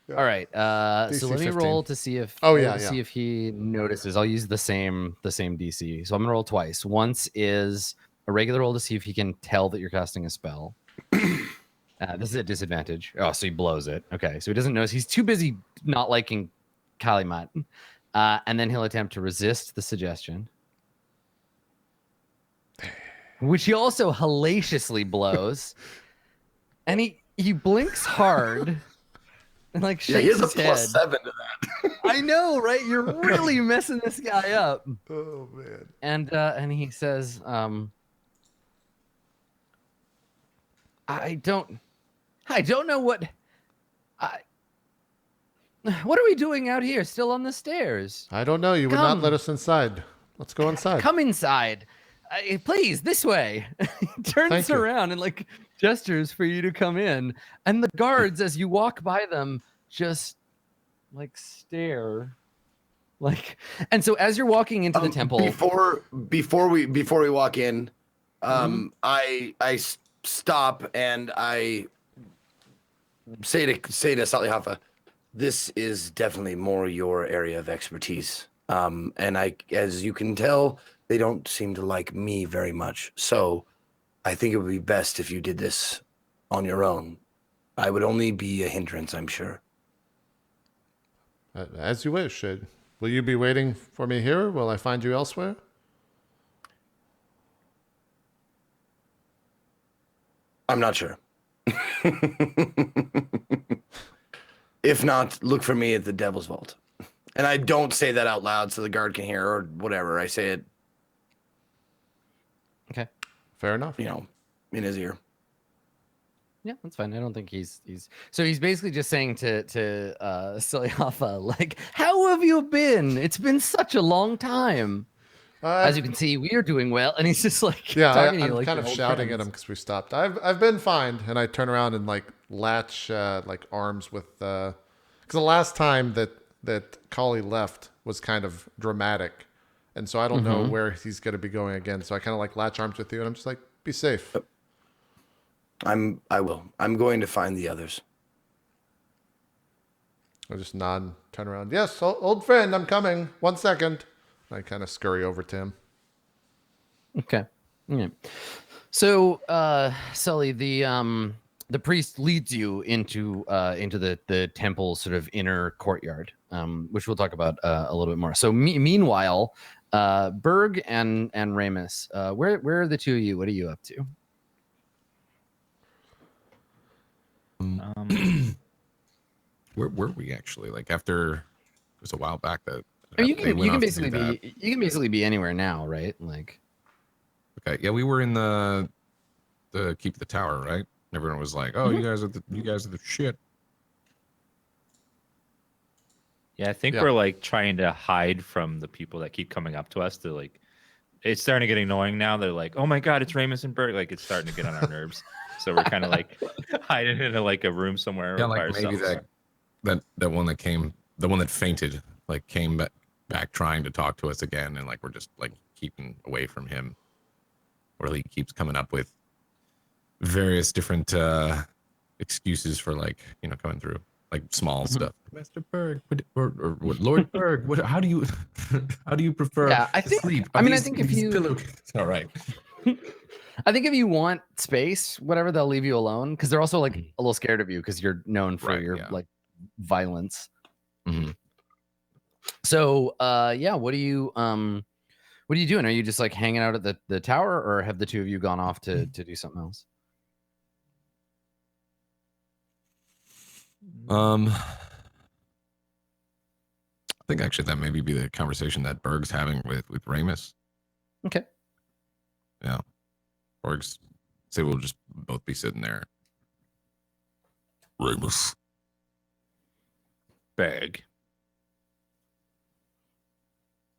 Yeah. All right. So DC let me 15. roll to see if Yeah. if he notices. I'll use the same DC. So I'm gonna roll twice. Once is a regular roll to see if he can tell that you're casting a spell. This is a disadvantage. Oh, so he blows it. Okay, so he doesn't notice. He's too busy not liking Kalimat. And then he'll attempt to resist the suggestion, which he also hellaciously blows. And he blinks hard and like shakes Yeah, he has a his head. +7 to that. I know, right? You're really messing this guy up. Oh man. And he says, I don't know what are we doing out here still on the stairs? I don't know. You would not let us inside. Let's go inside. Come inside. Please, this way. He turns Thank you. around and like gestures for you to come in. And the guards, as you walk by them, just like stare. Like, and so as you're walking into the temple, before we walk in, I stop and I say to Salihafa, this is definitely more your area of expertise. And as you can tell, they don't seem to like me very much. So I think it would be best if you did this on your own. I would only be a hindrance, I'm sure. As you wish. Will you be waiting for me here? Will I find you elsewhere? I'm not sure. If not, look for me at the Devil's Vault. And I don't say that out loud so the guard can hear or whatever. I say it, okay. Fair enough. in his ear. Yeah, that's fine. I don't think he's so he's basically just saying to Salihafa, like, how have you been? It's been such a long time. As you can see, we are doing well. And he's just like talking to you I'm like kind of shouting at him because we stopped. I've been fine, and I turn around and like latch like arms with because the last time that Kali left was kind of dramatic, and so I don't know where he's going to be going again. So I kind of like latch arms with you, and I'm just like, be safe. I will. I'm going to find the others. I just nod, turn around. Yes, old friend, I'm coming. 1 second. I kind of scurry over to him. Okay. Yeah. So, Sully, the priest leads you into the temple's sort of inner courtyard, which we'll talk about a little bit more. So, meanwhile, Berg and Ramus, where are the two of you? What are you up to? Where were we actually? Like after it was a while back that You they went can off to do basically that. be anywhere now, right? Like, Okay, yeah, we were in the keep the tower, right? Everyone was like, "Oh, you guys are the shit." Yeah, I think we're like trying to hide from the people that keep coming up to us. To like, it's starting to get annoying now. They're like, "Oh my god, it's Ramus and Bert!" Like it's starting to get on our nerves. So we're kind of like hiding in like a room somewhere. Yeah, by like maybe ourselves. that one that came, the one that fainted, like came back trying to talk to us again, and like we're just like keeping away from him, or he keeps coming up with various different excuses for like coming through, like small stuff. Master Berg, or what, Lord Berg, what? How do you prefer? Yeah, I to think. sleep? I Are mean, I these- think if these you. all right. I think if you want space, whatever, they'll leave you alone because they're also like a little scared of you because you're known for Right, your yeah. like violence. Mhm. So, yeah, what are you doing? Are you just like hanging out at the tower, or have the two of you gone off to do something else? I think actually that maybe be the conversation that Berg's having with Ramus. Okay. Yeah. Berg's say we'll just both be sitting there. Ramus. Berg.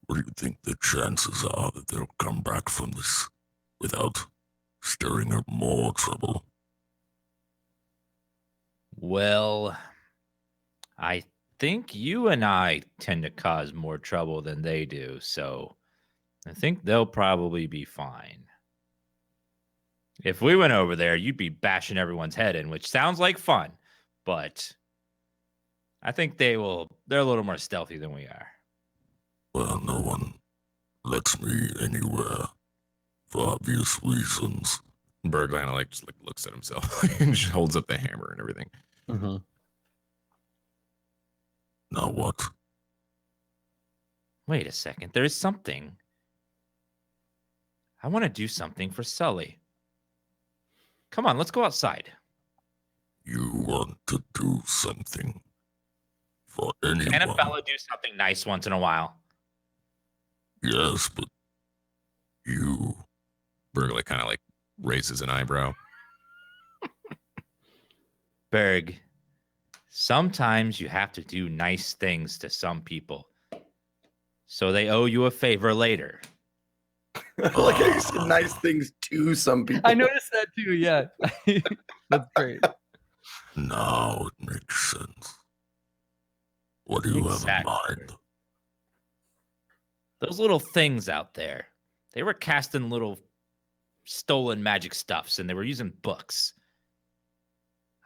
What do you think the chances are that they'll come back from this without stirring up more trouble? Well, I think you and I tend to cause more trouble than they do, so I think they'll probably be fine. If we went over there, you'd be bashing everyone's head in, which sounds like fun, but I think they're a little more stealthy than we are. Well, no one lets me anywhere for obvious reasons. Berg kind of just looks at himself and just holds up the hammer and everything. Mm-hmm. Now what? Wait a second. There's something. I want to do something for Sully. Come on, let's go outside. You want to do something for anyone? Can a fella do something nice once in a while? Yes, but you... Berg kind of raises an eyebrow. Berg, sometimes you have to do nice things to some people, so they owe you a favor later. Like I said, nice things to some people. I noticed that too. Yeah, that's great. Now it makes sense. What do you have in Exactly. mind? Those little things out there, they were casting little stolen magic stuffs, and they were using books.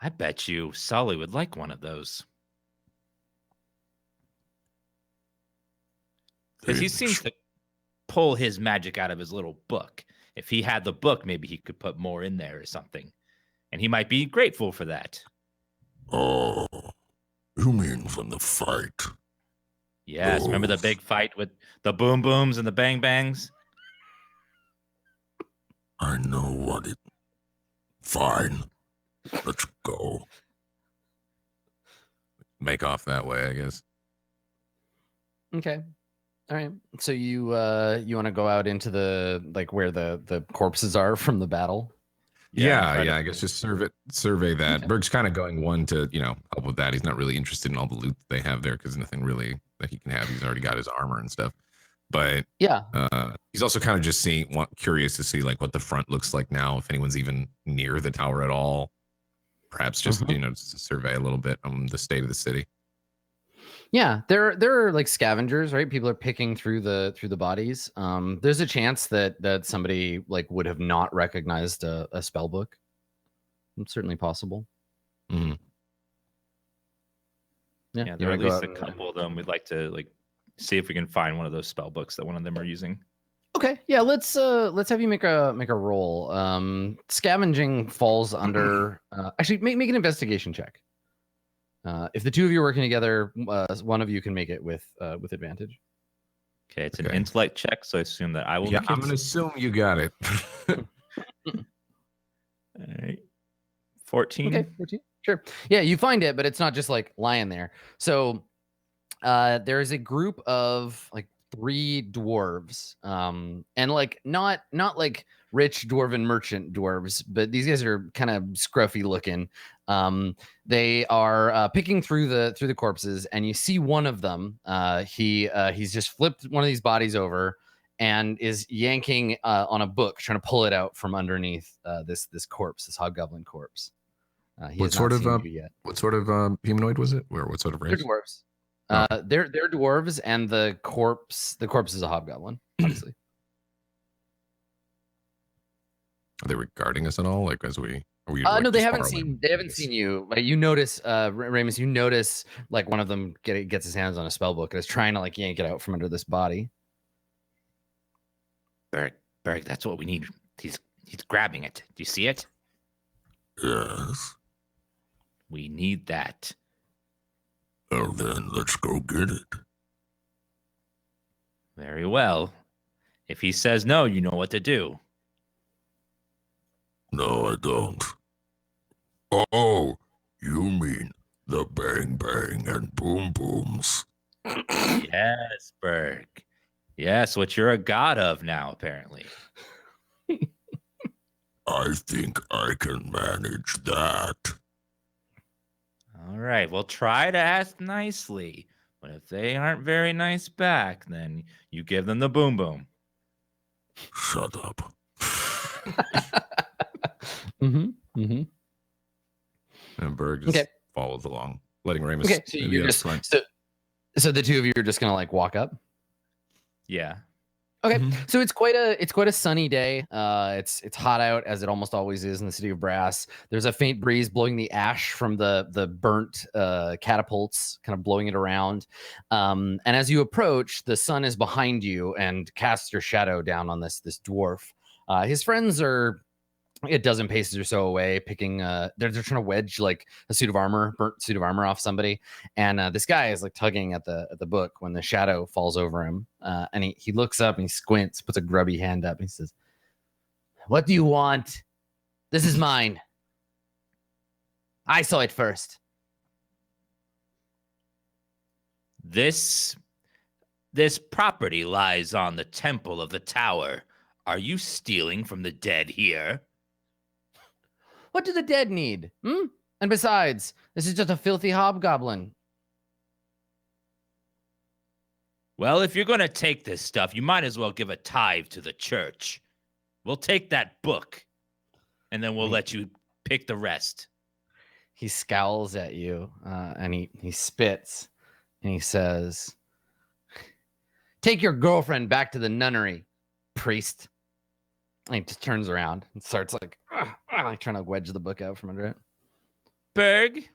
I bet you Sully would like one of those. Because he seems to pull his magic out of his little book. If he had the book, maybe he could put more in there or something. And he might be grateful for that. Oh, you mean from the fight? Yes, remember the big fight with the boom booms and the bang bangs? I know what it... Fine. Let's go. Make off that way, I guess. Okay. All right. So you want to go out into the where the corpses are from the battle? Yeah, I guess just survey that. Okay. Berg's kind of going one to, help with that. He's not really interested in all the loot they have there because nothing really that he can have. He's already got his armor and stuff. But yeah, he's also kind of just curious to see what the front looks like now, if anyone's even near the tower at all. Perhaps just just to survey a little bit on the state of the city. Yeah, there are scavengers, right? People are picking through the bodies. There's a chance that somebody would have not recognized a spell book. It's certainly possible. Mm-hmm. Yeah, there are at least a couple of them. We'd like to see if we can find one of those spell books that one of them are using. Okay, yeah, let's have you make a roll. Scavenging falls under. Actually, make an investigation check. If the two of you are working together, one of you can make it with advantage. Okay, it's an intellect check, so I assume that I will. Yeah, I'm gonna assume you got it. All right, 14. Okay, 14. Sure. Yeah, you find it, but it's not just lying there. So there's a group of 3 dwarves, and not rich dwarven merchant dwarves, but these guys are kind of scruffy looking. They are picking through the corpses, and you see one of them. He's just flipped one of these bodies over and is yanking on a book, trying to pull it out from underneath this corpse, this hoggoblin corpse. What sort of humanoid was it? What sort of race? They're dwarves. They're dwarves, and the corpse is a hobgoblin, obviously. Are they regarding us at all? As we? Are we no, they haven't seen. They haven't seen you. You notice, Ramus. You notice one of them gets his hands on a spell book and is trying to yank it out from under this body. Berg, that's what we need. He's grabbing it. Do you see it? Yes. We need that. Well, then let's go get it. Very well. If he says no, you know what to do. No, I don't. Oh, you mean the bang bang and boom booms? Yes, Berg. Yes, what you're a god of now, apparently. I think I can manage that. All right, well, try to ask nicely. But if they aren't very nice back, then you give them the boom boom. Shut up. Mm-hmm. Mm-hmm. And Berg just follows along, letting Ramus. Okay, so you're just so the two of you are just gonna walk up. Yeah. Okay, so it's quite a sunny day. It's hot out, as it almost always is in the city of Brass. There's a faint breeze blowing the ash from the burnt catapults, kind of blowing it around. And as you approach, the sun is behind you and casts your shadow down on this dwarf. His friends are a dozen paces or so away, picking they're trying to wedge like a burnt suit of armor off somebody, and this guy is like tugging at the book when the shadow falls over him, and he looks up and he squints, puts a grubby hand up, and he says, "What do you want? This is mine. I saw it first." This property lies on the temple of the tower. Are you stealing from the dead here? What do the dead need? And besides, this is just a filthy hobgoblin. Well, if you're going to take this stuff, you might as well give a tithe to the church. We'll take that book, and then we'll let you pick the rest. He scowls at you, and he spits, and he says, "Take your girlfriend back to the nunnery, priest." And he just turns around and starts like trying to wedge the book out from under it. Berg,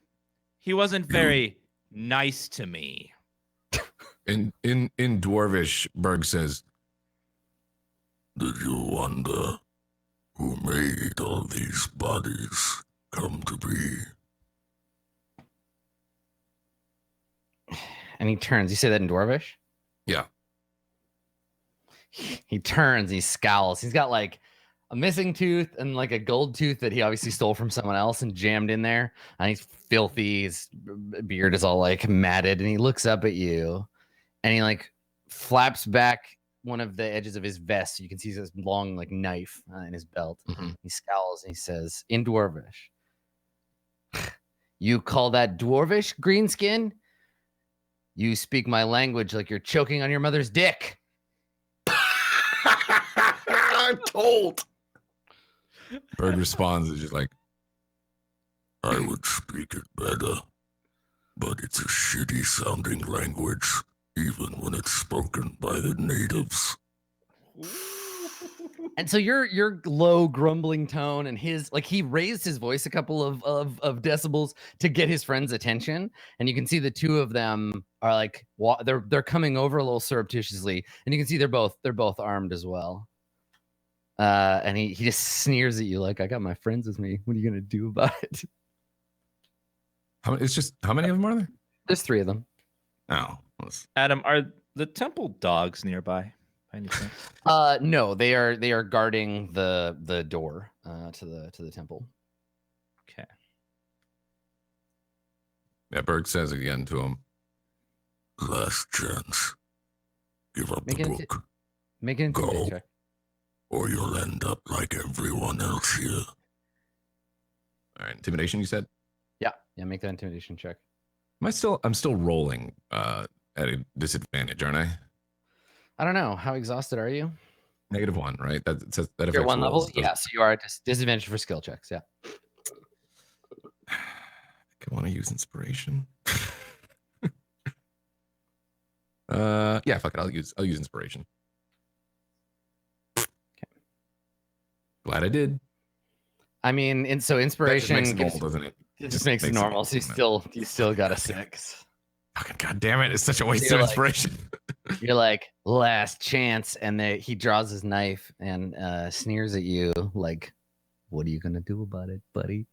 he wasn't very nice to me. In Dwarvish, Berg says, Did you wonder who made all these bodies come to be? And he turns. You say that in Dwarvish? yeah. He turns, he scowls. He's got like a missing tooth and like a gold tooth that he obviously stole from someone else and jammed in there. And he's filthy. His beard is all like matted. And he looks up at you and he like flaps back one of the edges of his vest. So you can see this long like knife in his belt. He scowls and he says in Dwarvish, "You call that Dwarvish, Greenskin? You speak my language like you're choking on your mother's dick." I'm told. Berg responds, is just like, I would speak it better, but it's a shitty sounding language, even when it's spoken by the natives. And so your low grumbling tone and his like he raised his voice a couple of decibels to get his friend's attention, and you can see the two of them are like they're coming over a little surreptitiously, and you can see they're both armed as well. And he just sneers at you like, "I got my friends with me. What are you gonna do about it?" how many of them are there? There's 3 of them. Oh, Adam, are the temple dogs nearby? By any chance? No, they are guarding the door to the temple. Okay. yeah. Berg says again to him, Last chance. Give up Make the an book, Make an intimidation check. or you'll end up like everyone else here. all right, intimidation, you said? Yeah, make that intimidation check. I'm still rolling at a disadvantage, aren't I? I don't know. How exhausted are you? -1, right? That says that You're affects one level? rolls, doesn't Yeah, so you are at disadvantage for skill checks, yeah. I want to use inspiration. Yeah, fuck it. I'll use inspiration. Okay. Glad I did. I mean, inspiration That just makes it gives, normal, doesn't it? it just makes it normal. So you still got a 6. Fucking goddamn it! It's such a waste You're of like- inspiration. You're like, last chance, and he draws his knife and sneers at you like, "What are you gonna do about it, buddy?"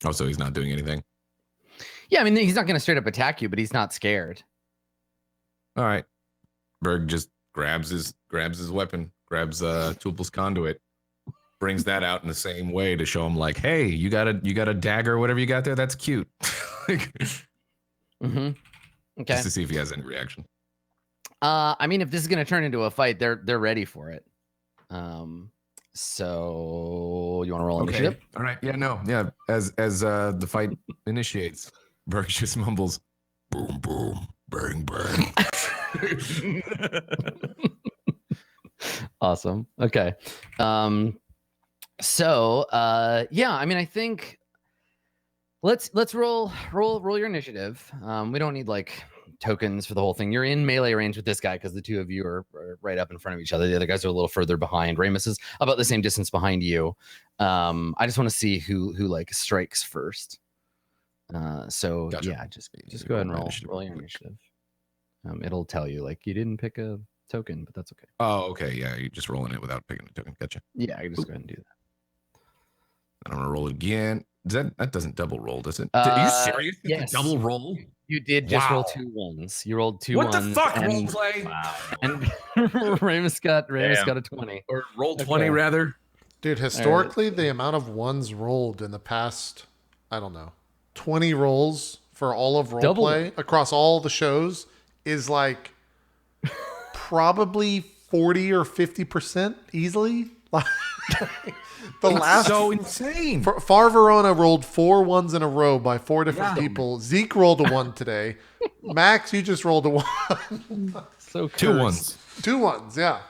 Oh, so he's not doing anything. Yeah, I mean, he's not gonna straight up attack you, but he's not scared. All right. Berg just grabs his weapon, grabs Tulpel's conduit, brings that out in the same way to show him like, hey, you got a dagger or whatever you got there? That's cute. Like, Okay. just to see if he has any reaction. I mean, if this is gonna turn into a fight, they're ready for it. So you want to roll initiative? All right. Yeah, no. Yeah. As the fight initiates, Berg just mumbles, Boom, boom, bang, bang. Awesome. Okay. So yeah, I mean, I think let's roll your initiative. We don't need like tokens for the whole thing. You're in melee range with this guy because the two of you are right up in front of each other. The other guys are a little further behind. Ramus is about the same distance behind you. I just want to see who like strikes first. So Gotcha. yeah, just go ahead and roll your initiative. It'll tell you like you didn't pick a token, but that's okay. Oh, okay. Yeah, you're just rolling it without picking a token. Gotcha. Yeah, I can just go ahead and do that. I'm gonna roll it again. That doesn't double roll, does it? Are you serious? Yes. Double roll? You did just roll Wow. 2 ones. You rolled 2 What ones. the fuck? and, Role play? Wow. and Ramus got a 20. Or roll 20 Okay. rather? Dude, historically, the amount of ones rolled in the past, I don't know, 20 rolls for all of Double. roleplay across all the shows is like probably 40 or 50% easily. The last So insane. Far Verona rolled 4 ones in a row by 4 different people. Zeke rolled a 1 today. Max, you just rolled a 1. So 2 cursed. ones. 2 ones, yeah.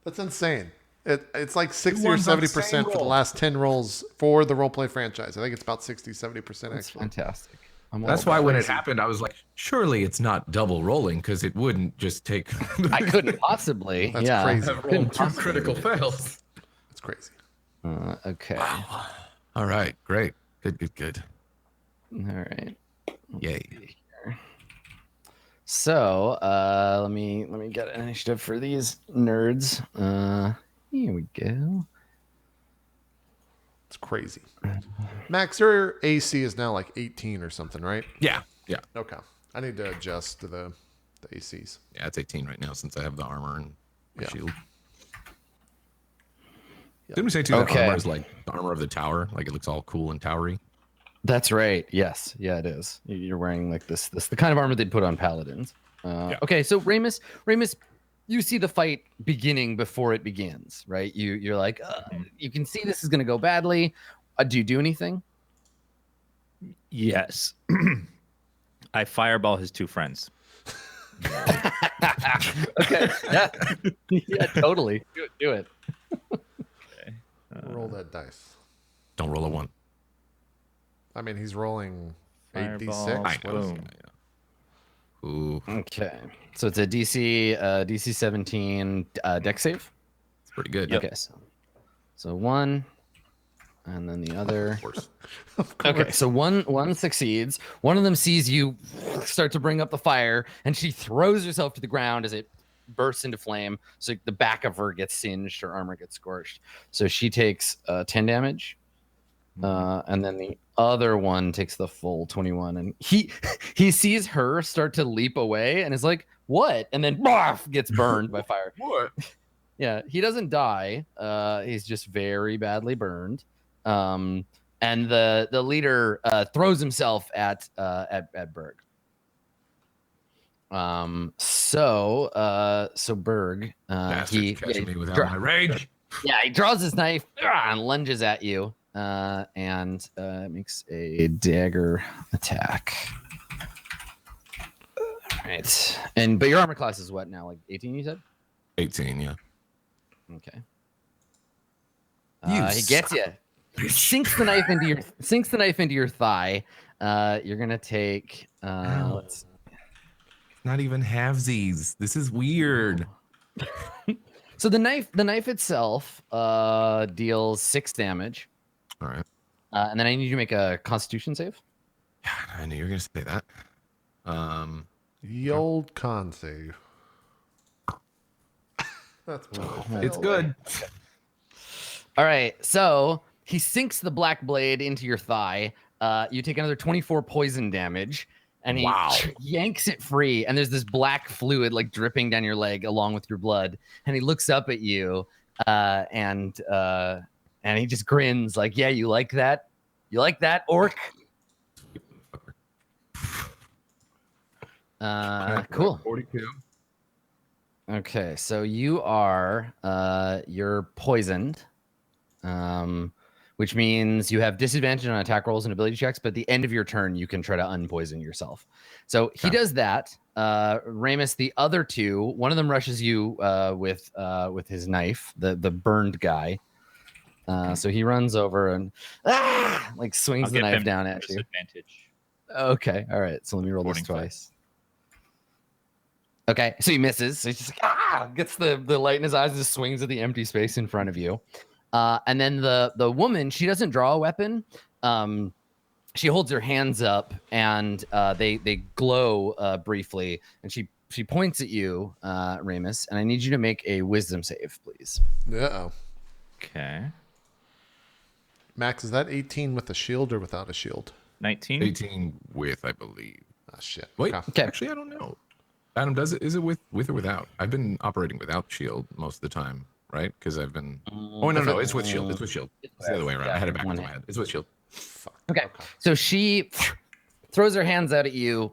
That's insane. It's like 60 or ones on 70% same for the roll. last 10 rolls for the roleplay franchise. I think it's about 60, 70% That's actually. fantastic. That's why when it happened, I was like, surely it's not double rolling because it wouldn't just take I couldn't possibly. That's yeah. crazy. have rolled 2 critical fails. It's crazy. Okay. All right, great. Good. All right. Yay. So let me get an initiative for these nerds. Here we go. It's crazy. Max, your AC is now like 18 or something, right? Yeah. Okay. I need to adjust to the ACs. Yeah, it's 18 right now since I have the armor and the Yeah. shield. Didn't we say too that Okay. armor is like the armor of the tower? Like it looks all cool and towery. That's right. Yes. Yeah, it is. You're wearing like this the kind of armor they'd put on paladins. Yeah. Okay, so Ramus, you see the fight beginning before it begins, right? You're like, you can see this is going to go badly. Do you do anything? Yes. I fireball his 2 friends. Okay. Yeah. Yeah, totally. Do it. Roll that dice. Don't roll a 1. I mean, he's rolling Fireball. 8d6. I know. Boom. Ooh, Okay. So it's a DC 17 deck save. it's pretty good. Okay. So 1 and then the other. Of course. Okay, so one succeeds. One of them sees you start to bring up the fire, and she throws herself to the ground as it bursts into flame. So the back of her gets singed, her armor gets scorched. So she takes 10 damage, and then the other one takes the full 21. And he sees her start to leap away, and is like, "What?" And then gets burned by fire. What? Yeah, he doesn't die. He's just very badly burned. And the leader throws himself at Berg. So Berg, Bastards catching me without my rage. yeah, he draws his knife and lunges at you, and makes a dagger attack. All right, but your armor class is what now? Like 18, you said? 18, yeah. Okay. You He gets you. Sinks the knife into your thigh. You're gonna take. Let's. Not even halvesies. This is weird. So the knife itself deals 6 damage, All right. and then I need you to make a Constitution save. Yeah, I knew you were gonna say that. The old con save. That's what It's good. All right, so he sinks the black blade into your thigh. You take another 24 poison damage, and he Wow. yanks it free. And there's this black fluid like dripping down your leg along with your blood. And he looks up at you, and he just grins like, "Yeah, you like that? You like that, orc?" Cool. 42. Okay, so you're poisoned, which means you have disadvantage on attack rolls and ability checks, but at the end of your turn, you can try to unpoison yourself. So he does that. Ramus, the other 2, one of them rushes you with his knife, the burned guy. So he runs over and swings I'll the give knife him down at you. disadvantage. Okay, all right. So let me roll this 45. twice. Okay, so he misses. So he's just like, gets the light in his eyes and just swings at the empty space in front of you. And then the woman, she doesn't draw a weapon. She holds her hands up and they glow briefly. And she points at you, Ramus, and I need you to make a wisdom save, please. Uh-oh. Okay. Max, is that 18 with a shield or without a shield? 19. 18 with, I believe. Oh, shit. Wait, Okay. actually, I don't know. Adam, does it? Is it with or without? I've been operating without shield most of the time, right? Because I've been. Oh no, it's with shield. It's with shield. It's the other way around. I had it backwards in my head. It's with shield. Fuck. Okay, so she throws her hands out at you.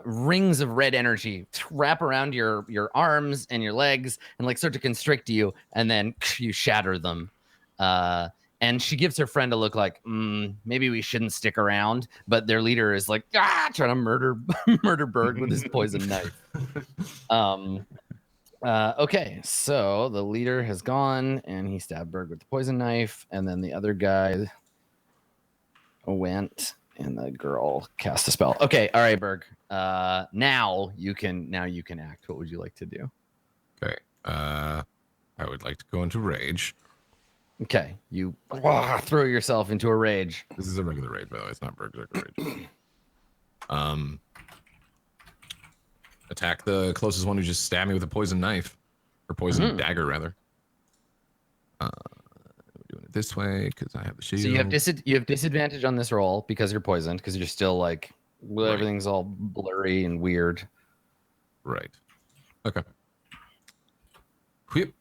Rings of red energy wrap around your arms and your legs and like start to constrict you, and then you shatter them. And she gives her friend a look like, maybe we shouldn't stick around. But their leader is like, trying to murder Berg with his poison knife. Okay, so the leader has gone, and he stabbed Berg with the poison knife, and then the other guy went, and the girl cast a spell. Okay, all right, Berg. Now you can act. What would you like to do? Okay. I would like to go into rage. Okay, you throw yourself into a rage. This is a regular rage, by the way. It's not Berg's regular rage. Attack the closest one who just stabbed me with a poison knife, or poison dagger, rather. We're doing it this way because I have the shield. So you have disadvantage on this roll because you're poisoned, because you're still like everything's all blurry and weird. Right. Okay. Whew.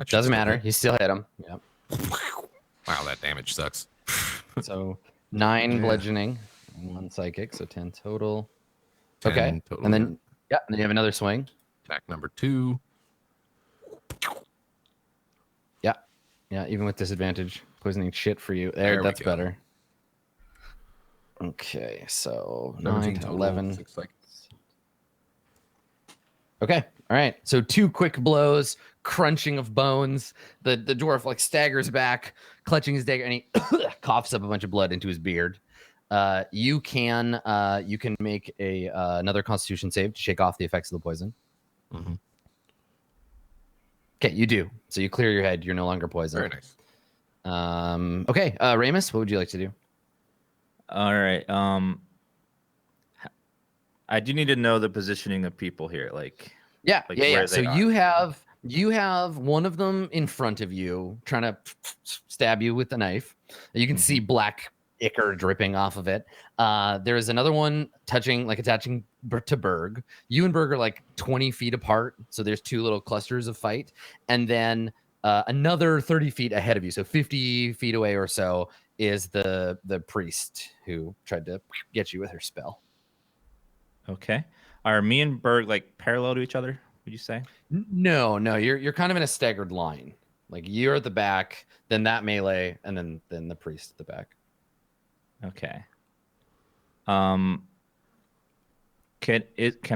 Doesn't matter. You still hit him. Yep. Wow, that damage sucks. So 9 bludgeoning and 1 psychic, so 10 total. 10 okay. total, and then and then you have another swing. Attack number 2. Yeah, even with disadvantage, poisoning shit for you. There that's better. Okay, so 9 to 11. Okay, all right. So 2 quick blows, crunching of bones. The dwarf like staggers back, clutching his dagger, and he coughs up a bunch of blood into his beard. You can make another Constitution save to shake off the effects of the poison. Mm-hmm. Okay, you do. So you clear your head. You're no longer poisoned. Very nice. Okay, Ramus, what would you like to do? All right. I do need to know the positioning of people here. Yeah. So are. you have one of them in front of you trying to stab you with the knife. You can see black ichor dripping off of it. There is another one attaching to Berg. You and Berg are like 20 feet apart, so there's 2 little clusters of fight, and then another 30 feet ahead of you, so 50 feet away or so, is the priest who tried to get you with her spell. Okay. Are me and Berg like parallel to each other, would you say? No, you're kind of in a staggered line. Like you're at the back, then that melee, and then the priest at the back. Okay. Can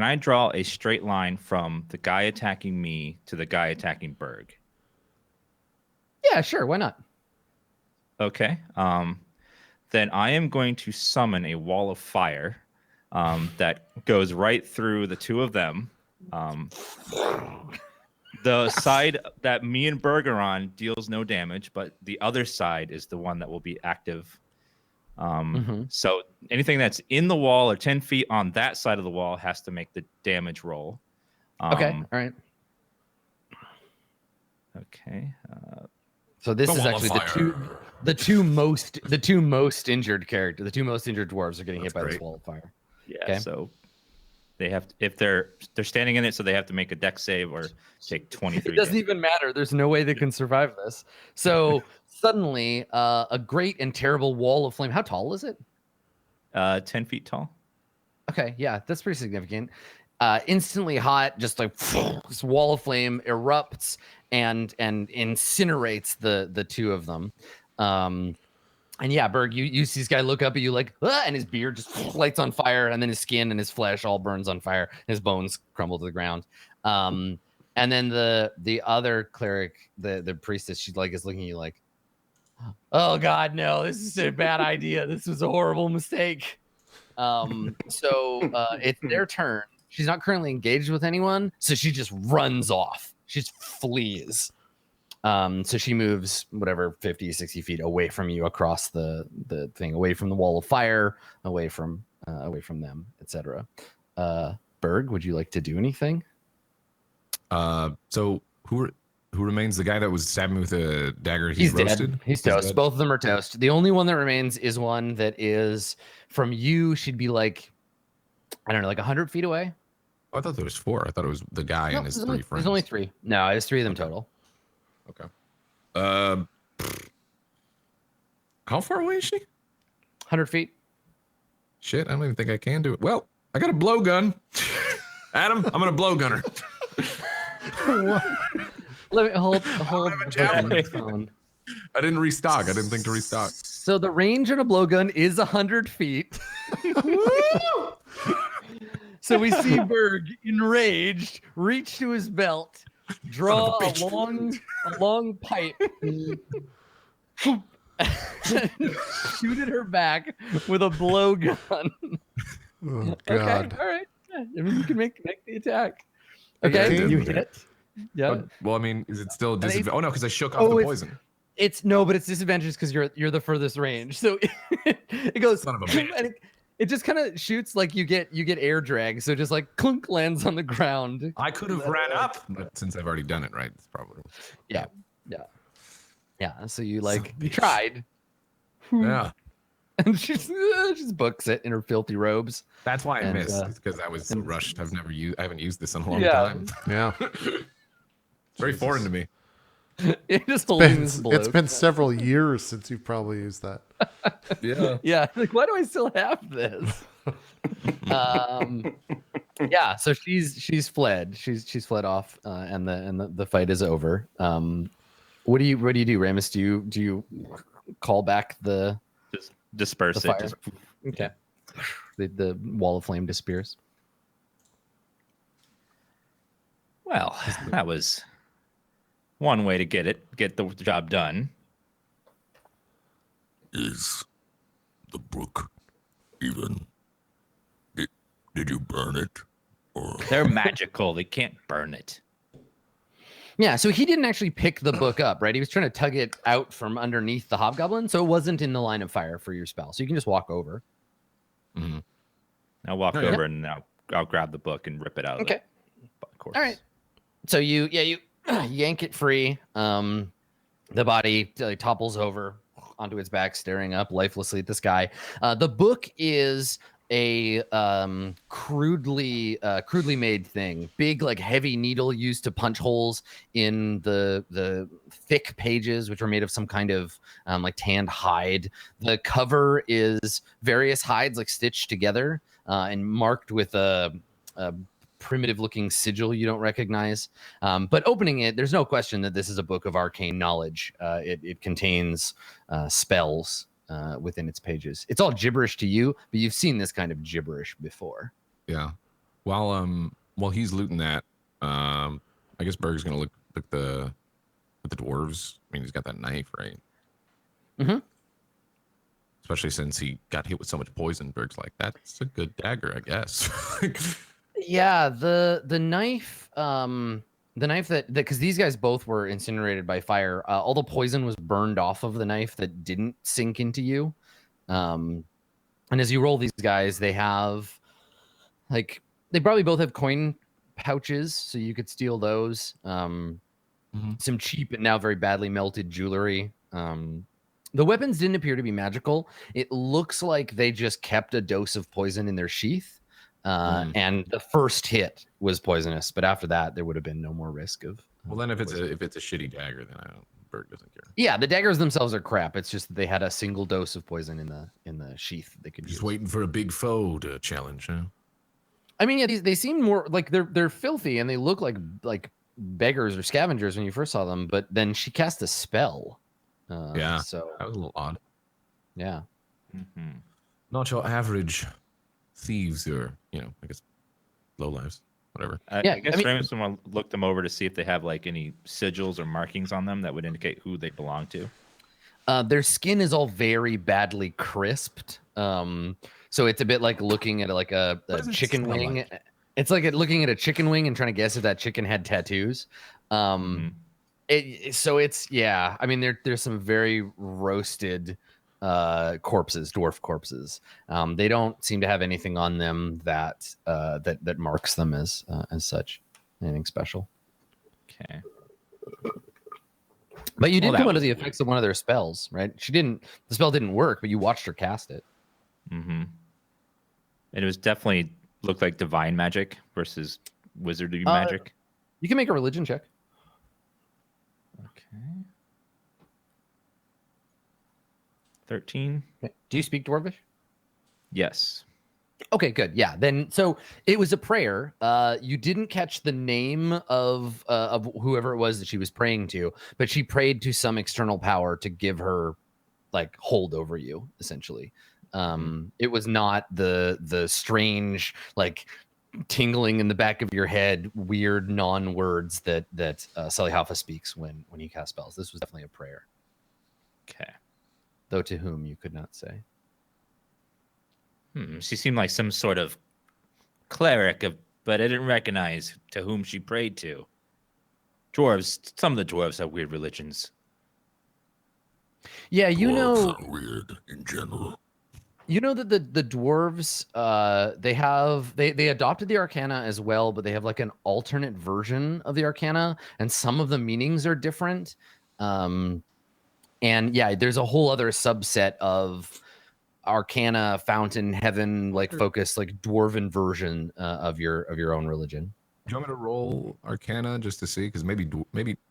I draw a straight line from the guy attacking me to the guy attacking Berg? Yeah, sure. Why not? Okay. Then I am going to summon a wall of fire that goes right through the 2 of them. The side that me and Berg are on deals no damage, but the other side is the one that will be active. So anything that's in the wall or 10 feet on that side of the wall has to make the damage roll. Okay. All right. Okay. So this is actually the two most injured characters. The 2 most injured dwarves are getting hit by this wall of fire. Yeah. Okay. So they have to, if they're standing in it, so they have to make a dex save or take 23. It doesn't even matter. There's no way they can survive this. So suddenly, a great and terrible wall of flame. How tall is it? 10 feet tall. Okay, yeah, that's pretty significant. Instantly hot, just like this wall of flame erupts and incinerates the 2 of them. And yeah, Berg, you see this guy look up at you like, and his beard just lights on fire, and then his skin and his flesh all burns on fire. His bones crumble to the ground. And then the other cleric, the priestess, she's like is looking at you like, oh God, no, this is a bad idea. This was a horrible mistake. So it's their turn. She's not currently engaged with anyone, so she just runs off. She just flees. So she moves whatever 50, 60 feet away from you across the thing, away from the wall of fire, away from them, etc. Berg, would you like to do anything? So who remains? The guy that was stabbing me with a dagger. He's roasted? dead. He's toast. Dead? Both of them are toast. The only one that remains is one that is from you. She'd be like, I don't know, like 100 feet away. Oh, I thought there was 4. I thought it was the guy and his 3 friends. There's only 3. No, there's 3 of them total. Okay. How far away is she? 100 feet. Shit, I don't even think I can do it. Well, I got a blowgun. Adam, I'm gonna blowgun her. Let me hold the phone. I didn't restock. I didn't think to restock. So the range on a blowgun is 100 feet. So we see Berg, enraged, reach to his belt, draw a long pipe, shoot at her back with a blowgun. Oh, God. Okay, all right. Yeah, I mean, you can make the attack. Okay, Yeah, you yeah. hit. Yeah. But, well, I mean, is it still it's- disadvantage? Oh no, because I shook off the poison. It's disadvantage because you're the furthest range. So it goes Son of a bitch. and it just kind of shoots like you get air drag. So just like clunk lands on the ground. I could have ran up, but since I've already done it, right? It's probably Yeah. So you tried, yeah. and she just books it in her filthy robes. That's why I And, missed. It's because I was so rushed. I haven't used this in a long Yeah. time. Yeah. It's very foreign to me. You're just holding this It's been bloke. several years since you've probably used that. Yeah. Yeah, like why do I still have this? Yeah, so she's fled. She's fled off, and the fight is over. What do you do, Ramus? Do you call back the Just disperse The it. fire. okay? The wall of flame disappears. Well, that was one way to get the job done. Is the book even? Did you burn it? Or They're magical. They can't burn it. Yeah, so he didn't actually pick the book up, right? He was trying to tug it out from underneath the hobgoblin, so it wasn't in the line of fire for your spell. So you can just walk over. Mm-hmm. I'll walk Oh, yeah. over and I'll grab the book and rip it out. Okay. Of the corpse. All right. So you yank it free. The body topples over onto its back, staring up lifelessly at the sky. The book is a crudely made thing, big like heavy needle used to punch holes in the thick pages, which are made of some kind of like tanned hide. The cover is various hides like stitched together and marked with a primitive looking sigil you don't recognize. But opening it, there's no question that this is a book of arcane knowledge. It contains spells within its pages. It's all gibberish to you, but you've seen this kind of gibberish before. Yeah. While he's looting that, I guess Berg's gonna look at the dwarves. I mean, he's got that knife, right? Mm-hmm. Especially since he got hit with so much poison. Berg's like, that's a good dagger, I guess. Yeah, the knife, that because these guys both were incinerated by fire. All the poison was burned off of the knife that didn't sink into you. And as you roll these guys, they have they probably both have coin pouches, so you could steal those. Some cheap and now very badly melted jewelry. The weapons didn't appear to be magical. It looks like they just kept a dose of poison in their sheath. And the first hit was poisonous, but after that, there would have been no more risk of. Well, then if it's a shitty dagger, then Berg doesn't care. Yeah, the daggers themselves are crap. It's just that they had a single dose of poison in the sheath they could Just use. waiting for a big foe to challenge, huh? I mean, yeah, they seem more like they're filthy and they look like beggars or scavengers when you first saw them. But then she cast a spell. Yeah. So That was a little odd. yeah. Mm-hmm. Not your average thieves or, I guess, lowlives, whatever. Yeah, I guess I mean- Ramus will look them over to see if they have like any sigils or markings on them that would indicate who they belong to. Their skin is all very badly crisped. So it's a bit like looking at a What does it chicken smell wing. like? It's like looking at a chicken wing and trying to guess if that chicken had tattoos. So it's yeah. I mean, there's some very roasted corpses, dwarf corpses. They don't seem to have anything on them that that marks them as such, anything special. Okay. But you did come under the effects of one of their spells, right? The spell didn't work, but you watched her cast it. And it was definitely looked like divine magic versus wizardry magic. You can make a religion check. Okay. 13. Do you speak Dwarvish? Yes. Okay, good. Yeah. Then, so it was a prayer. You didn't catch the name of whoever it was that she was praying to, but she prayed to some external power to give her like hold over you, essentially. It was not the strange like tingling in the back of your head, weird non-words that Sully Hoffa speaks when he casts spells. This was definitely a prayer. Okay. Though to whom you could not say. She seemed like some sort of cleric, but I didn't recognize to whom she prayed to. Dwarves, some of the dwarves have weird religions. Yeah, you know, Dwarves are weird in general. You know that the dwarves, they adopted the Arcana as well, but they have like an alternate version of the Arcana, and some of the meanings are different. And yeah, there's a whole other subset of Arcana, Fountain, Heaven, like focus, like dwarven version of your own religion. Do you want me to roll Arcana just to see? Because maybe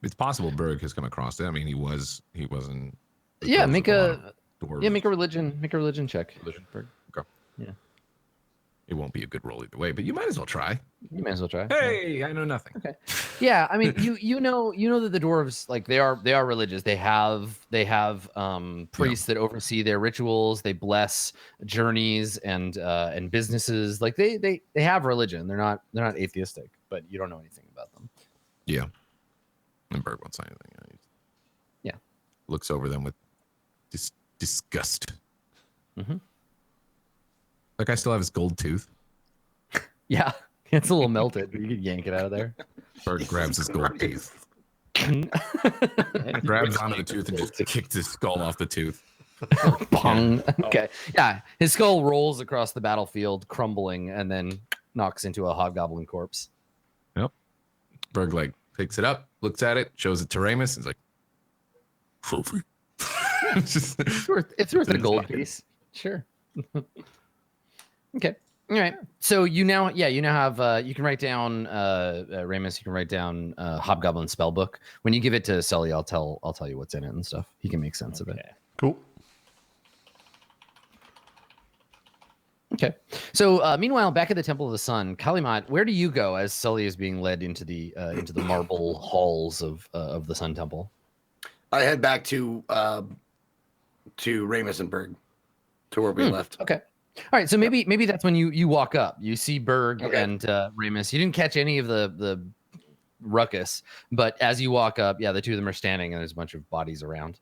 it's possible Berg has come across it. I mean, he wasn't. Yeah, make a dwarves. make a religion check. Religion. Berg. Okay. Yeah. It won't be a good roll either way, but you might as well try. You might as well try. Hey, I know nothing. Okay. Yeah, I mean, you know that the dwarves, like they are religious. They have priests that oversee their rituals. They bless journeys and businesses. Like they have religion. They're not atheistic, but you don't know anything about them. Yeah. And Berg won't say anything. Yeah. Looks over them with disgust. Mm-hmm. That guy still have his gold tooth. Yeah, it's a little melted, but you could yank it out of there. Berg grabs his gold tooth. Grabs onto the tooth and just kicks his skull off the tooth. Pong. Okay. Yeah, his skull rolls across the battlefield, crumbling, and then knocks into a hobgoblin corpse. Yep. Berg like picks it up, looks at it, shows it to Ramus, and is like, Trophy. It's worth a gold piece. Sure. Okay. All right. So you now have you can write down Ramus, you can write down Hobgoblin spellbook. When you give it to Sully, I'll tell you what's in it and stuff. He can make sense of it. Cool. Okay. So meanwhile, back at the Temple of the Sun, Kalimat, where do you go as Sully is being led into the marble halls of the Sun Temple? I head back to Ramus and Berg, to where we left. Okay. All right, so maybe that's when you walk up. You see Berg and Ramus. You didn't catch any of the ruckus, but as you walk up, yeah, the two of them are standing, and there's a bunch of bodies around.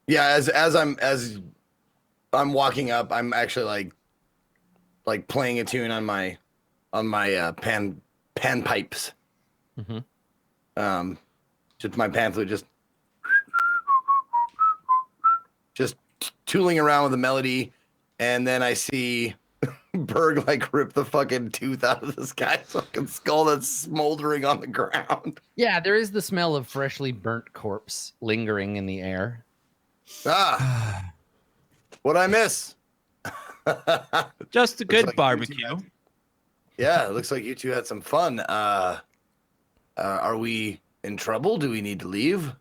Yeah, as I'm walking up, I'm actually like playing a tune on my pan pipes. Mm-hmm. Just my pan flute, just tooling around with the melody. And then I see Berg like rip the fucking tooth out of this guy's fucking skull that's smoldering on the ground. Yeah, there is the smell of freshly burnt corpse lingering in the air. What'd I miss? Just a good like barbecue. Yeah, it looks like you two had some fun. Are we in trouble? Do we need to leave?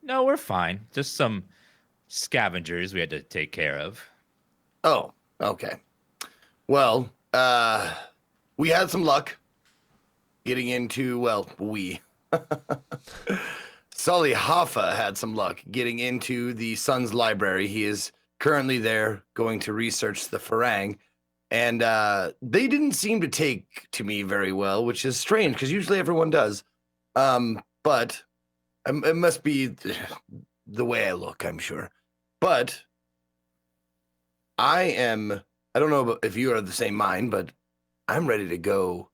No, we're fine. Just some scavengers we had to take care of. Oh, okay. Well, we had some luck getting into, Sully Hoffa had some luck getting into the Sun's library. He is currently there going to research the Farang, and they didn't seem to take to me very well, which is strange because usually everyone does. But it must be the way I look, I'm sure. But I don't know if you are of the same mind, but I'm ready to go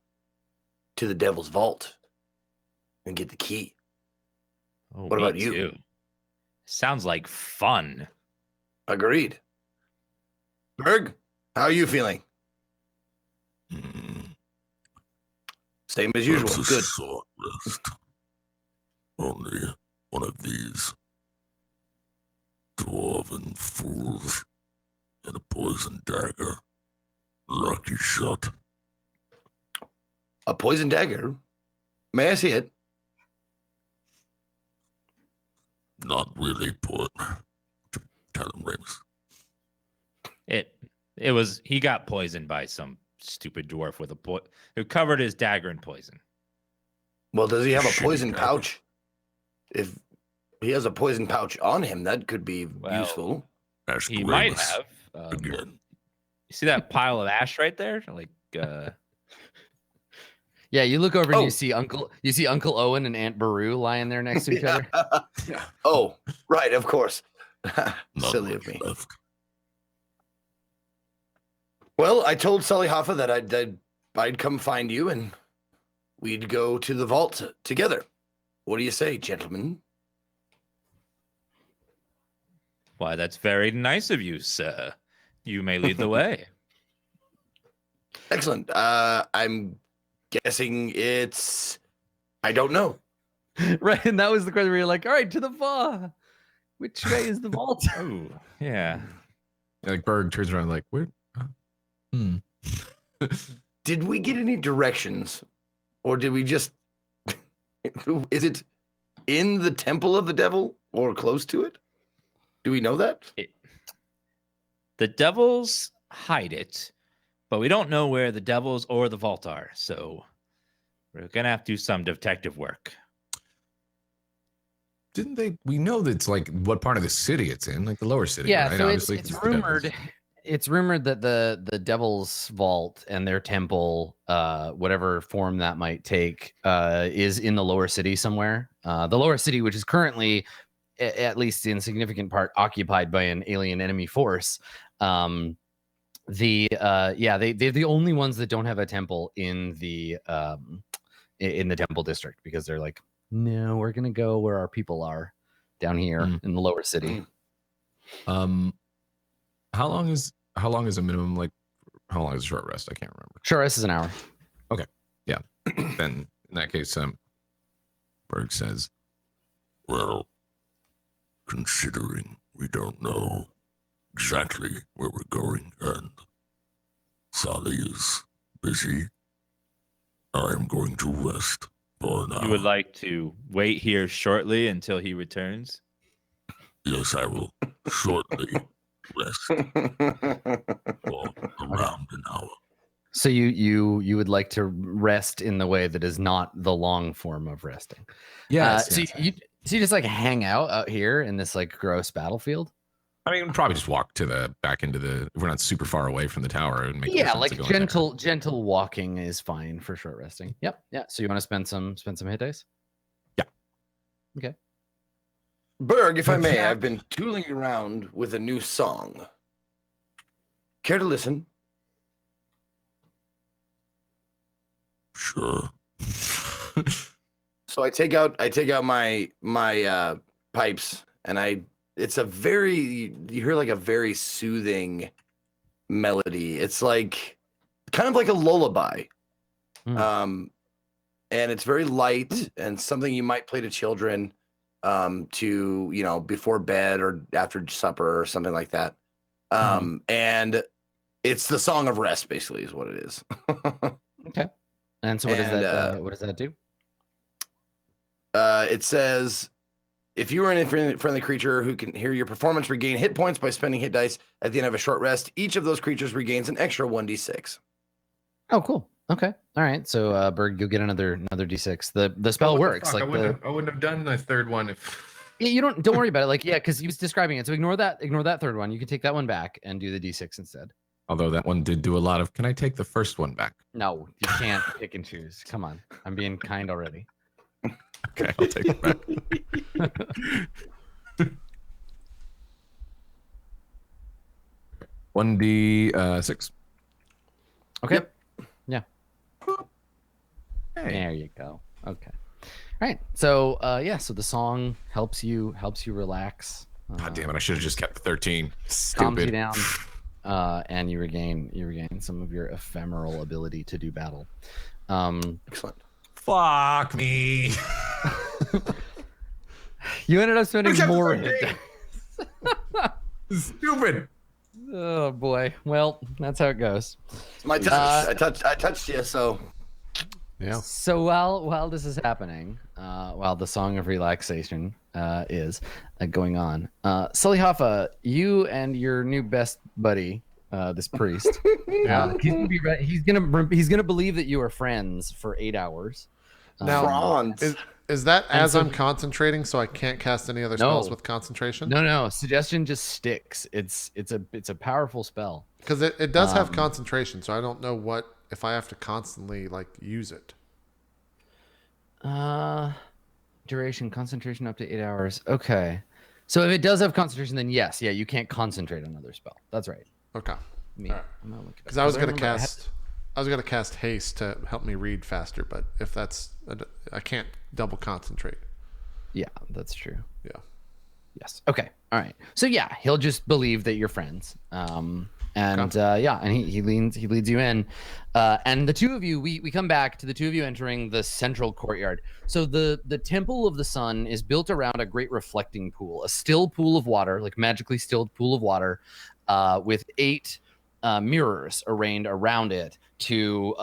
to the Devil's Vault and get the key. Oh, What me about you? too. Sounds like fun. Agreed. Berg, how are you feeling? Same as usual. That's a Good. short rest. Only one of these dwarven fools and a poison dagger. Lucky shot. A poison dagger? May I see it? Not really important. Tell him, Ramus. It was he got poisoned by some stupid dwarf with who covered his dagger in poison. Well, does he have a Shitty poison dagger. pouch? If he has a poison pouch on him, that could be Well, useful. Ask He might Ramus have. again. You see that pile of ash right there? Like, Yeah, you look over and Oh. you see Uncle Owen and Aunt Beru lying there next to each other. Oh, right, of course. Not Silly of much me. left. Well, I told Sully Hoffa that I'd come find you and we'd go to the vault together. What do you say, gentlemen? why, that's very nice of you, sir. You may lead the way. Excellent. I'm guessing I don't know. Right, and that was the question where you're like, all right, to the vault. Which way is the vault? Oh, yeah. Like Berg turns around like, where? Did we get any directions? Or did we just is it in the temple of the devil or close to it? Do we know that? The devils hide it, but we don't know where the devils or the vault are. So we're going to have to do some detective work. Didn't they? We know that's like what part of the city it's in, like the lower city. Yeah, right? so Obviously, it's the devils. rumored. It's rumored that the Devil's Vault and their temple, whatever form that might take, is in the lower city somewhere. The lower city, which is currently, at least in significant part, occupied by an alien enemy force. They're the only ones that don't have a temple in the temple district, because they're like, no, we're gonna go where our people are, down here in the lower city. How long is a minimum? Like, how long is a short rest? I can't remember. Sure, this is an hour. Then in that case, Berg says, Well, considering we don't know exactly where we're going and Sally is busy, I am going to rest for now. You would like to wait here shortly until he returns? Yes, I will shortly rest for around an hour. So you would like to rest in the way that is not the long form of resting. So you just like hang out here in this like gross battlefield. I mean, probably just walk back into the. If we're not super far away from the tower, and make Yeah, like gentle walking is fine for short resting. Yep. Yeah. So you want to spend some hit dice? Yeah. Okay. Berg, if I may, I've been tooling around with a new song. Care to listen? Sure. So I take out my pipes, and it's a very, you hear like a very soothing melody. It's like kind of like a lullaby. And it's very light and something you might play to children to, before bed or after supper or something like that. And it's the song of rest, basically, is what it is. Okay. And so what does that do? It says, if you are an friendly creature who can hear your performance regain hit points by spending hit dice at the end of a short rest, each of those creatures regains an extra 1d6. Oh, cool. Okay. All right. So Berg, you'll get another d6. The spell works. Like I wouldn't have done the third one if. Yeah, you don't worry about it. Like, yeah, because he was describing it. So ignore that third one. You can take that one back and do the d6 instead. Although that one did do a lot of. Can I take the first one back? No, you can't pick and choose. Come on. I'm being kind already. Okay, I'll take it back. 1d6. Okay. Yep. Yeah. Hey. There you go. Okay. All right. So so the song helps you relax. God damn it! I should have just kept the 13. Calms you Stupid. down, and you regain some of your ephemeral ability to do battle. Excellent. Fuck me. You ended up spending Except more. the 13. Stupid. Oh boy. Well, that's how it goes. It's my touch. I touched you, so. Yeah. So while this is happening, while the song of relaxation is going on, Sully Hoffa, you and your new best buddy, this priest, he's gonna believe that you are friends for 8 hours. Now, Bronze. is that as so I'm concentrating, so I can't cast any other spells No. with concentration? No. Suggestion just sticks. It's a powerful spell. Because it does have concentration, so I don't know if I have to constantly like use it. Duration, concentration up to 8 hours. Okay. So if it does have concentration, then yes, you can't concentrate on another spell. That's right. Okay. Me. All right. I'm gonna look it up. Because I was gonna remember I was gonna cast haste to help me read faster, but if I can't double concentrate. Yeah, that's true. Yeah. Yes. Okay. All right. So yeah, he'll just believe that you're friends. And he leads you in. And the two of you, we come back to the two of you entering the central courtyard. So the Temple of the Sun is built around a great reflecting pool, a still pool of water, like magically stilled pool of water, with 8 mirrors arranged around it to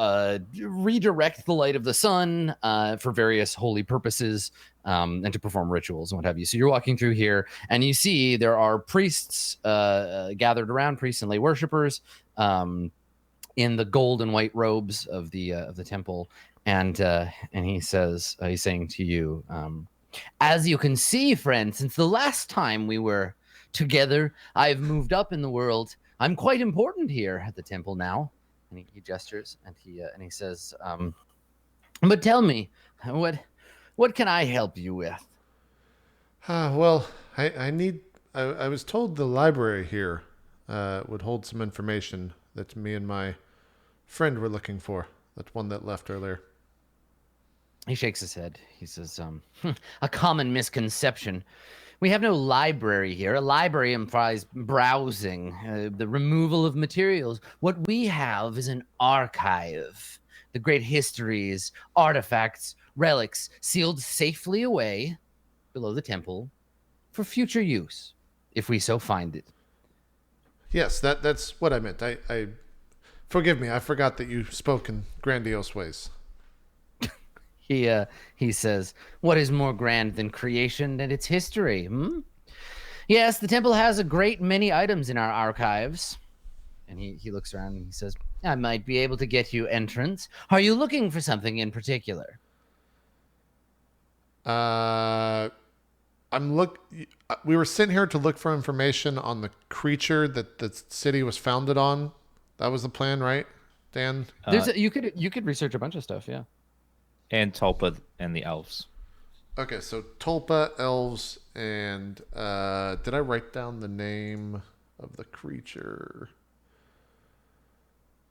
redirect the light of the sun for various holy purposes, and to perform rituals and what have you. So you're walking through here, and you see there are priests gathered around, priests and lay worshippers, in the gold and white robes of the temple. And he's saying to you, as you can see, friend, since the last time we were together, I've moved up in the world. I'm quite important here at the temple now. And he gestures, and he says, but tell me, what can I help you with? Well, I was told the library here would hold some information that me and my friend were looking for. That one that left earlier. He shakes his head. He says, a common misconception. We have no library here. A library implies browsing, the removal of materials. What we have is an archive. The great histories, artifacts, relics sealed safely away below the temple for future use, if we so find it. Yes, that's what I meant. I forgive me. I forgot that you spoke in grandiose ways. He says, what is more grand than creation and its history? Yes, the temple has a great many items in our archives. And he looks around and he says, I might be able to get you entrance. Are you looking for something in particular? We were sent here to look for information on the creature that the city was founded on. That was the plan, right, Dan? You could research a bunch of stuff, yeah. And Tulpa and the elves. Okay, so Tulpa, elves, and did I write down the name of the creature?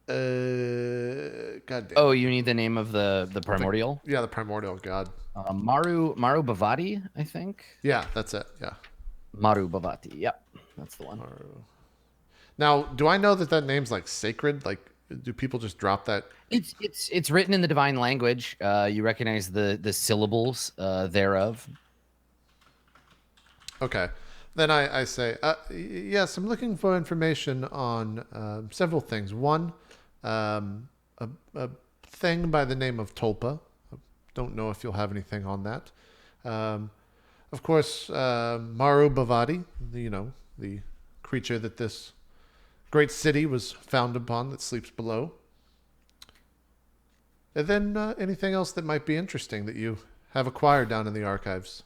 God damn. Oh, you need the name of the primordial? Yeah, the primordial god. Maru Bhavati, I think. Yeah, that's it. Yeah. Maru Bhavati. Yep, that's the one. Maru. Now, do I know that name's like sacred? Like, do people just drop that? It's written in the divine language. You recognize the syllables thereof. Okay. Then I say, yes, I'm looking for information on several things. One, a thing by the name of Tulpa. I don't know if you'll have anything on that. Of course, Maru Bhavati, the creature that this great city was founded upon that sleeps below. And then anything else that might be interesting that you have acquired down in the archives.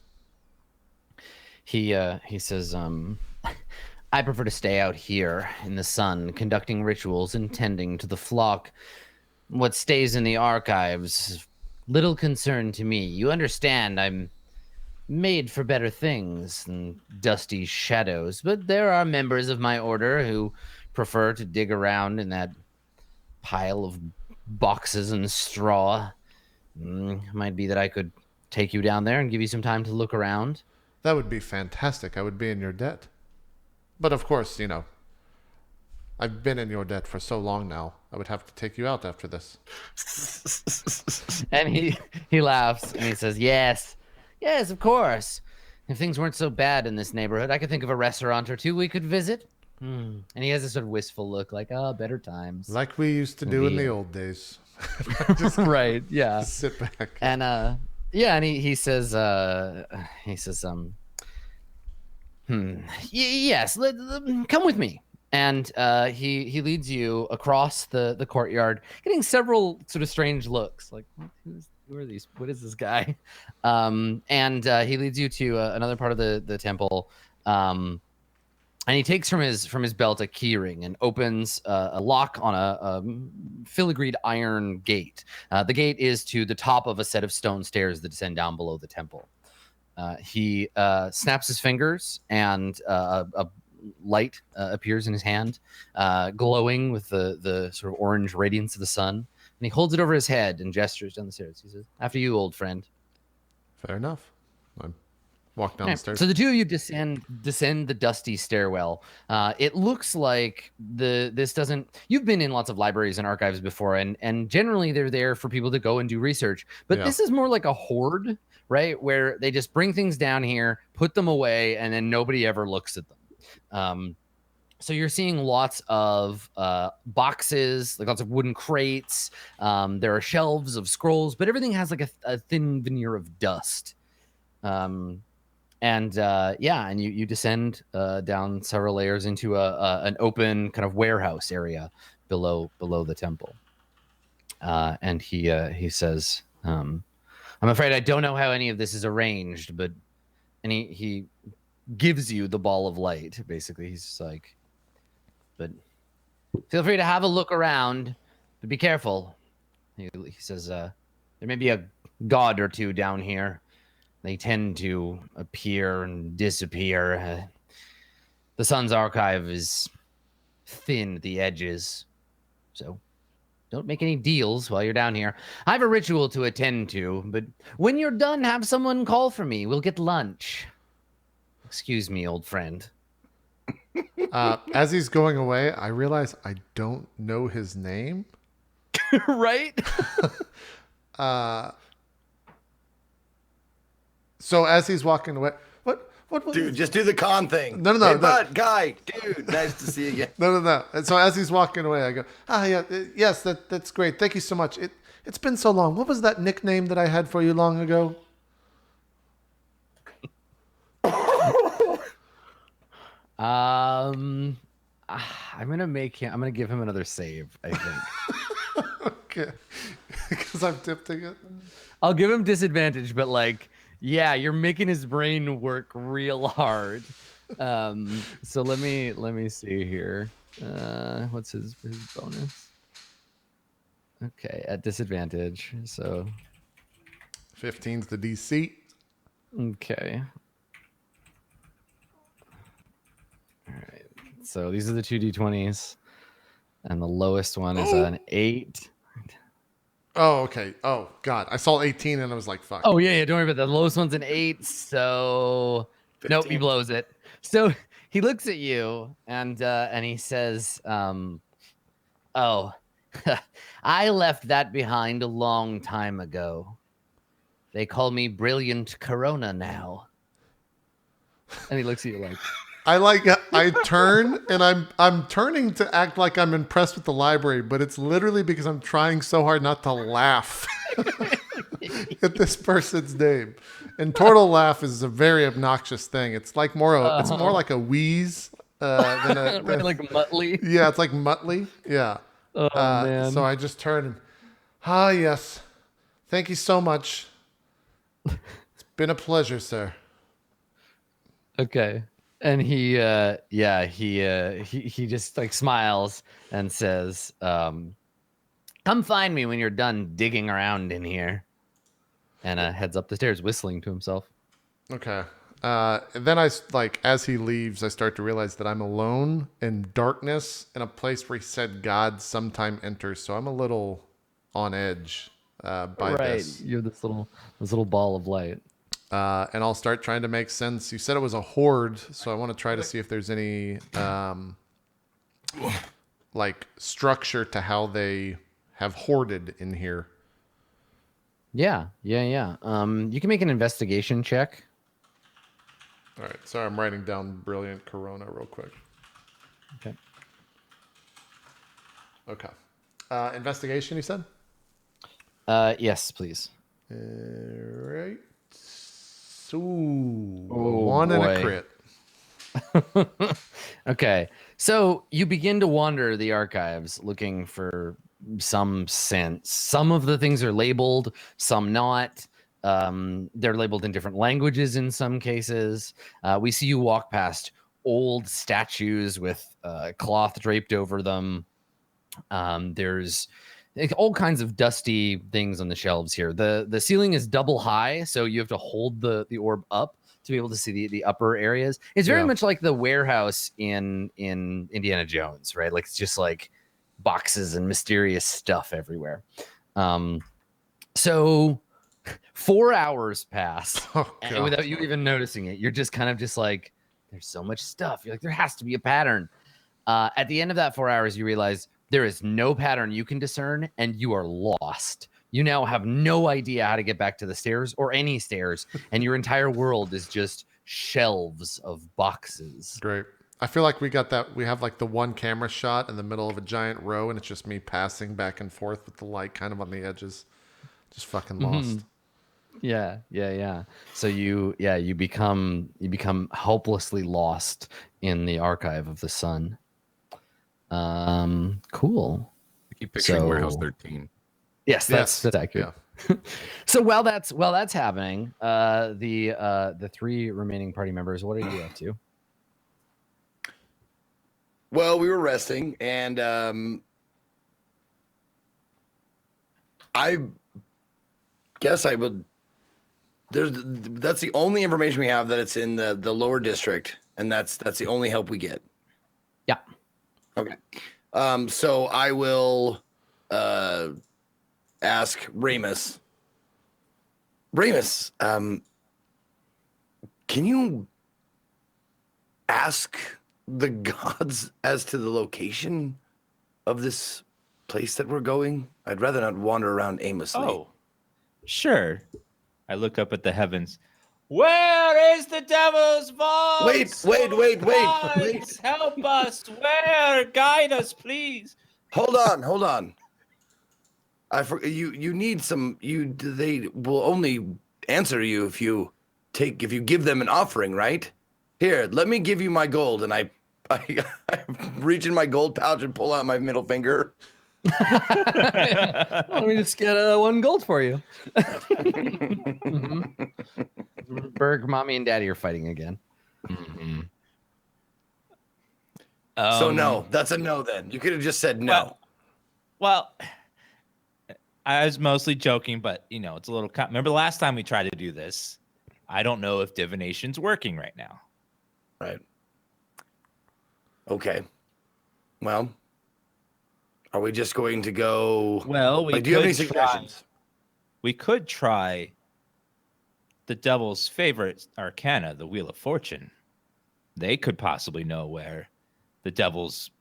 He says, I prefer to stay out here in the sun, conducting rituals and tending to the flock. What stays in the archives is little concern to me. You understand, I'm made for better things than dusty shadows, but there are members of my order who prefer to dig around in that pile of boxes and straw. Might be that I could take you down there and give you some time to look around. That would be fantastic. I would be in your debt. But of course, I've been in your debt for so long now. I would have to take you out after this. And he laughs and he says, yes, of course. If things weren't so bad in this neighborhood, I could think of a restaurant or two we could visit. And he has this sort of wistful look like, better times. Like we used to do in the old days. Right, yeah. Sit back. And and he says yes, come with me. And he leads you across the courtyard, getting several sort of strange looks, like who are these? What is this guy? And he leads you to another part of the temple, and he takes from his belt a key ring and opens a lock on a filigreed iron gate. The gate is to the top of a set of stone stairs that descend down below the temple. He snaps his fingers, and a light appears in his hand, glowing with the sort of orange radiance of the sun. And he holds it over his head and gestures down the stairs. He says, after you, old friend. Fair enough. I walk down the stairs. So the two of you descend the dusty stairwell. It looks like this doesn't. You've been in lots of libraries and archives before, and generally they're there for people to go and do research. But this is more like a hoard, right? Where they just bring things down here, put them away, and then nobody ever looks at them. So you're seeing lots of boxes, like lots of wooden crates. There are shelves of scrolls, but everything has like a thin veneer of dust. And you descend down several layers into an open kind of warehouse area below the temple. And he says, I'm afraid I don't know how any of this is arranged, but and he gives you the ball of light. Basically, he's just like, but feel free to have a look around, but be careful. He says, there may be a god or two down here. They tend to appear and disappear. The Sun's archive is thin at the edges, so don't make any deals while you're down here. I have a ritual to attend to, but when you're done, have someone call for me. We'll get lunch. Excuse me, old friend. As he's going away, I realize I don't know his name. Right? So as he's walking away, what? Dude, just do the con thing. No. Hey, bud, guy, dude, nice to see you again. No. And so as he's walking away, I go, yes, that's great. Thank you so much. It's been so long. What was that nickname that I had for you long ago? I'm gonna give him another save, I think. Okay. Because I'm tempting it. I'll give him disadvantage, but you're making his brain work real hard. So let me see here. What's his bonus? Okay, at disadvantage. So 15's the DC. okay. All right. So these are the 2d20s, and the lowest one is an 8. Oh, okay. Oh, God. I saw 18 and I was like, fuck. Oh, yeah. Don't worry about that. The lowest one's an 8. So, 15. Nope, he blows it. So he looks at you and he says, oh, I left that behind a long time ago. They call me Brilliant Corona now. And he looks at you like... I turn and I'm turning to act like I'm impressed with the library, but it's literally because I'm trying so hard not to laugh at this person's name. And turtle laugh is a very obnoxious thing. It's like it's more like a wheeze than a like Muttley. Yeah, it's like Muttley. Yeah. Oh man. So I just turn and yes. Thank you so much. It's been a pleasure, sir. Okay. And he just like smiles and says, come find me when you're done digging around in here. And heads up the stairs, whistling to himself. Okay. Then as he leaves, I start to realize that I'm alone in darkness in a place where he said God sometime enters. So I'm a little on edge by right. this. You're this little ball of light. And I'll start trying to make sense. You said it was a horde, so I want to try to see if there's any like structure to how they have hoarded in here. Yeah. You can make an investigation check. All right. Sorry, I'm writing down brilliant Corona real quick. Okay. Okay. Investigation, you said? Yes, please. All right. So, Oh, one and a boy. crit. Okay. So you begin to wander the archives looking for some sense. Some of the things are labeled, some not. They're labeled in different languages in some cases. We see you walk past old statues with cloth draped over them. There's all kinds of dusty things on the shelves here. The ceiling is double high, so you have to hold the orb up to be able to see the upper areas. It's very much like the warehouse in Indiana Jones, right? Like it's just like boxes and mysterious stuff everywhere. So 4 hours pass and without you even noticing it. You're just kind of just like, there's so much stuff. You're like, there has to be a pattern. At the end of that 4 hours, you realize there is no pattern you can discern, and you are lost. You now have no idea how to get back to the stairs or any stairs, and your entire world is just shelves of boxes. Great. I feel like we got that. We have like the one camera shot in the middle of a giant row, and it's just me passing back and forth with the light kind of on the edges. Just fucking lost. Yeah. So you become hopelessly lost in the archive of the sun. Cool. I keep picturing Warehouse 13. Yes, that's accurate. Yeah. So while that's happening, the three remaining party members, what are you up to? Well, we were resting, and I guess I would. That's the only information we have, that it's in the lower district, and that's the only help we get. Yeah. Okay. So I will ask Ramus. Ramus, can you ask the gods as to the location of this place that we're going? I'd rather not wander around aimlessly. Oh, sure. I look up at the heavens. Where is the devil's vault? Wait. Help us. Where? Guide us, please. Hold on. You need some. They will only answer you if you give them an offering, right? Here, let me give you my gold, and I reach in my gold pouch and pull out my middle finger. Let me just get 1 gold for you. Berg, mommy, and daddy are fighting again. Mm-hmm. So no, that's a no. Then you could have just said no. Well, I was mostly joking, but it's a little. Remember the last time we tried to do this? I don't know if divination's working right now. Right. Okay. Well, are we just going to go? Well, do you have any suggestions? We could try the devil's favorite arcana, the Wheel of Fortune. They could possibly know where the devil's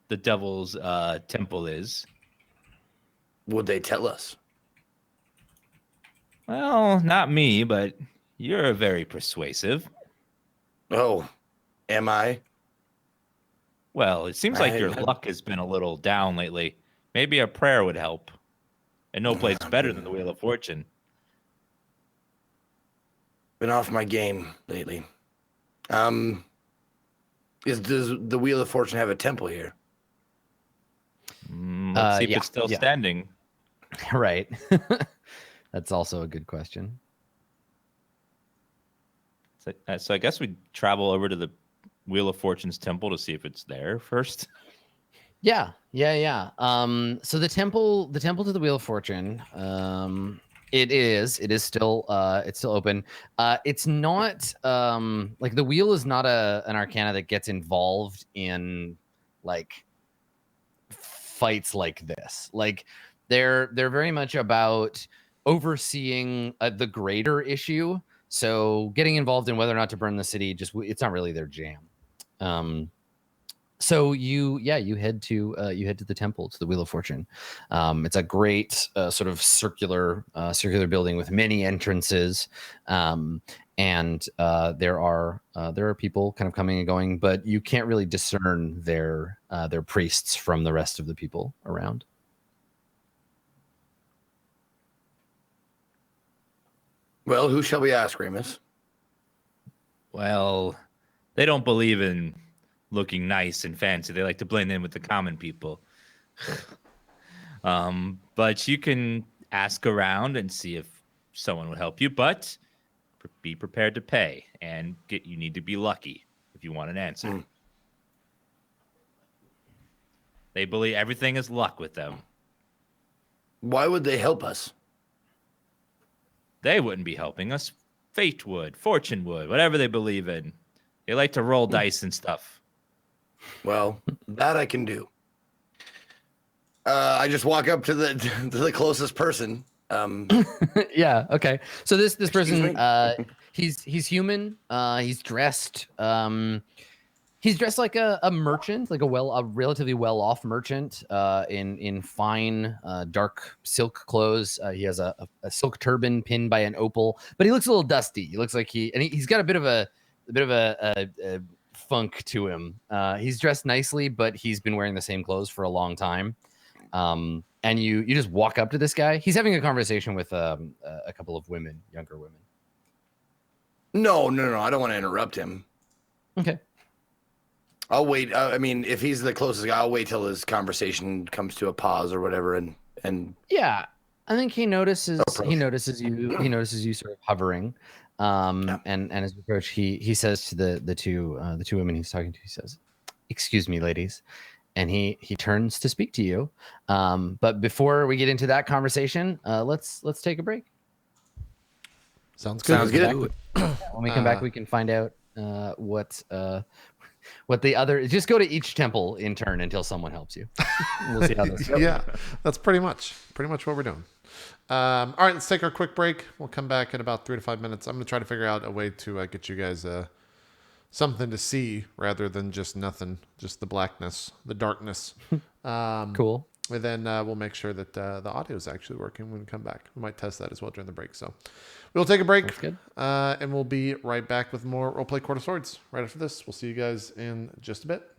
temple is. Would they tell us? Well, not me, but you're very persuasive. Oh, am I? Well, it seems like your luck has been a little down lately. Maybe a prayer would help. And no place better than the Wheel of Fortune. Been off my game lately. Does the Wheel of Fortune have a temple here? Let's see if it's still standing. Right. That's also a good question. So I guess we'd travel over to the Wheel of Fortune's temple to see if it's there first. Yeah. So the temple to the Wheel of Fortune, it is still it's still open. It's not like the wheel is not an arcana that gets involved in like fights like this. Like They're very much about overseeing the greater issue. So getting involved in whether or not to burn the city, it's not really their jam. So you head to the temple, to the Wheel of Fortune. It's a great sort of circular building with many entrances, and there are people kind of coming and going, but you can't really discern their priests from the rest of the people around. Well, who shall we ask, Remus? Well, they don't believe in looking nice and fancy. They like to blend in with the common people. But you can ask around and see if someone would help you, but be prepared to pay, and you need to be lucky if you want an answer. They believe everything is luck with them. Why would they help us? They wouldn't be helping us. Fate would, fortune would, whatever they believe in. They like to roll dice and stuff. Well, that I can do. I just walk up to the closest person. Yeah. Okay. So this person, he's human. He's dressed. He's dressed like a merchant, like a relatively well-off merchant, in fine dark silk clothes. He has a silk turban pinned by an opal, but he looks a little dusty. He looks like he's got a bit of a funk to him. He's dressed nicely, but he's been wearing the same clothes for a long time. And you just walk up to this guy. He's having a conversation with a couple of women, younger women. No. I don't want to interrupt him. Okay. I'll wait. I mean, if he's the closest guy, I'll wait till his conversation comes to a pause or whatever. And yeah, I think he notices you sort of hovering. And as you approach, he says to the two women he's talking to, he says, "Excuse me, ladies," and he turns to speak to you. But before we get into that conversation, let's take a break. Sounds good. Sounds good. When we come back, we can find out what the other. Just go to each temple in turn until someone helps you. We'll see how this goes. Yeah, that's pretty much what we're doing. All right, let's take our quick break. We'll come back in about 3 to 5 minutes. I'm going to try to figure out a way to get you guys something to see rather than just nothing, just the blackness, the darkness. Cool. And then we'll make sure that the audio is actually working when we come back. We might test that as well during the break. So we'll take a break, and we'll be right back with more Roleplay Court of Swords right after this. We'll see you guys in just a bit.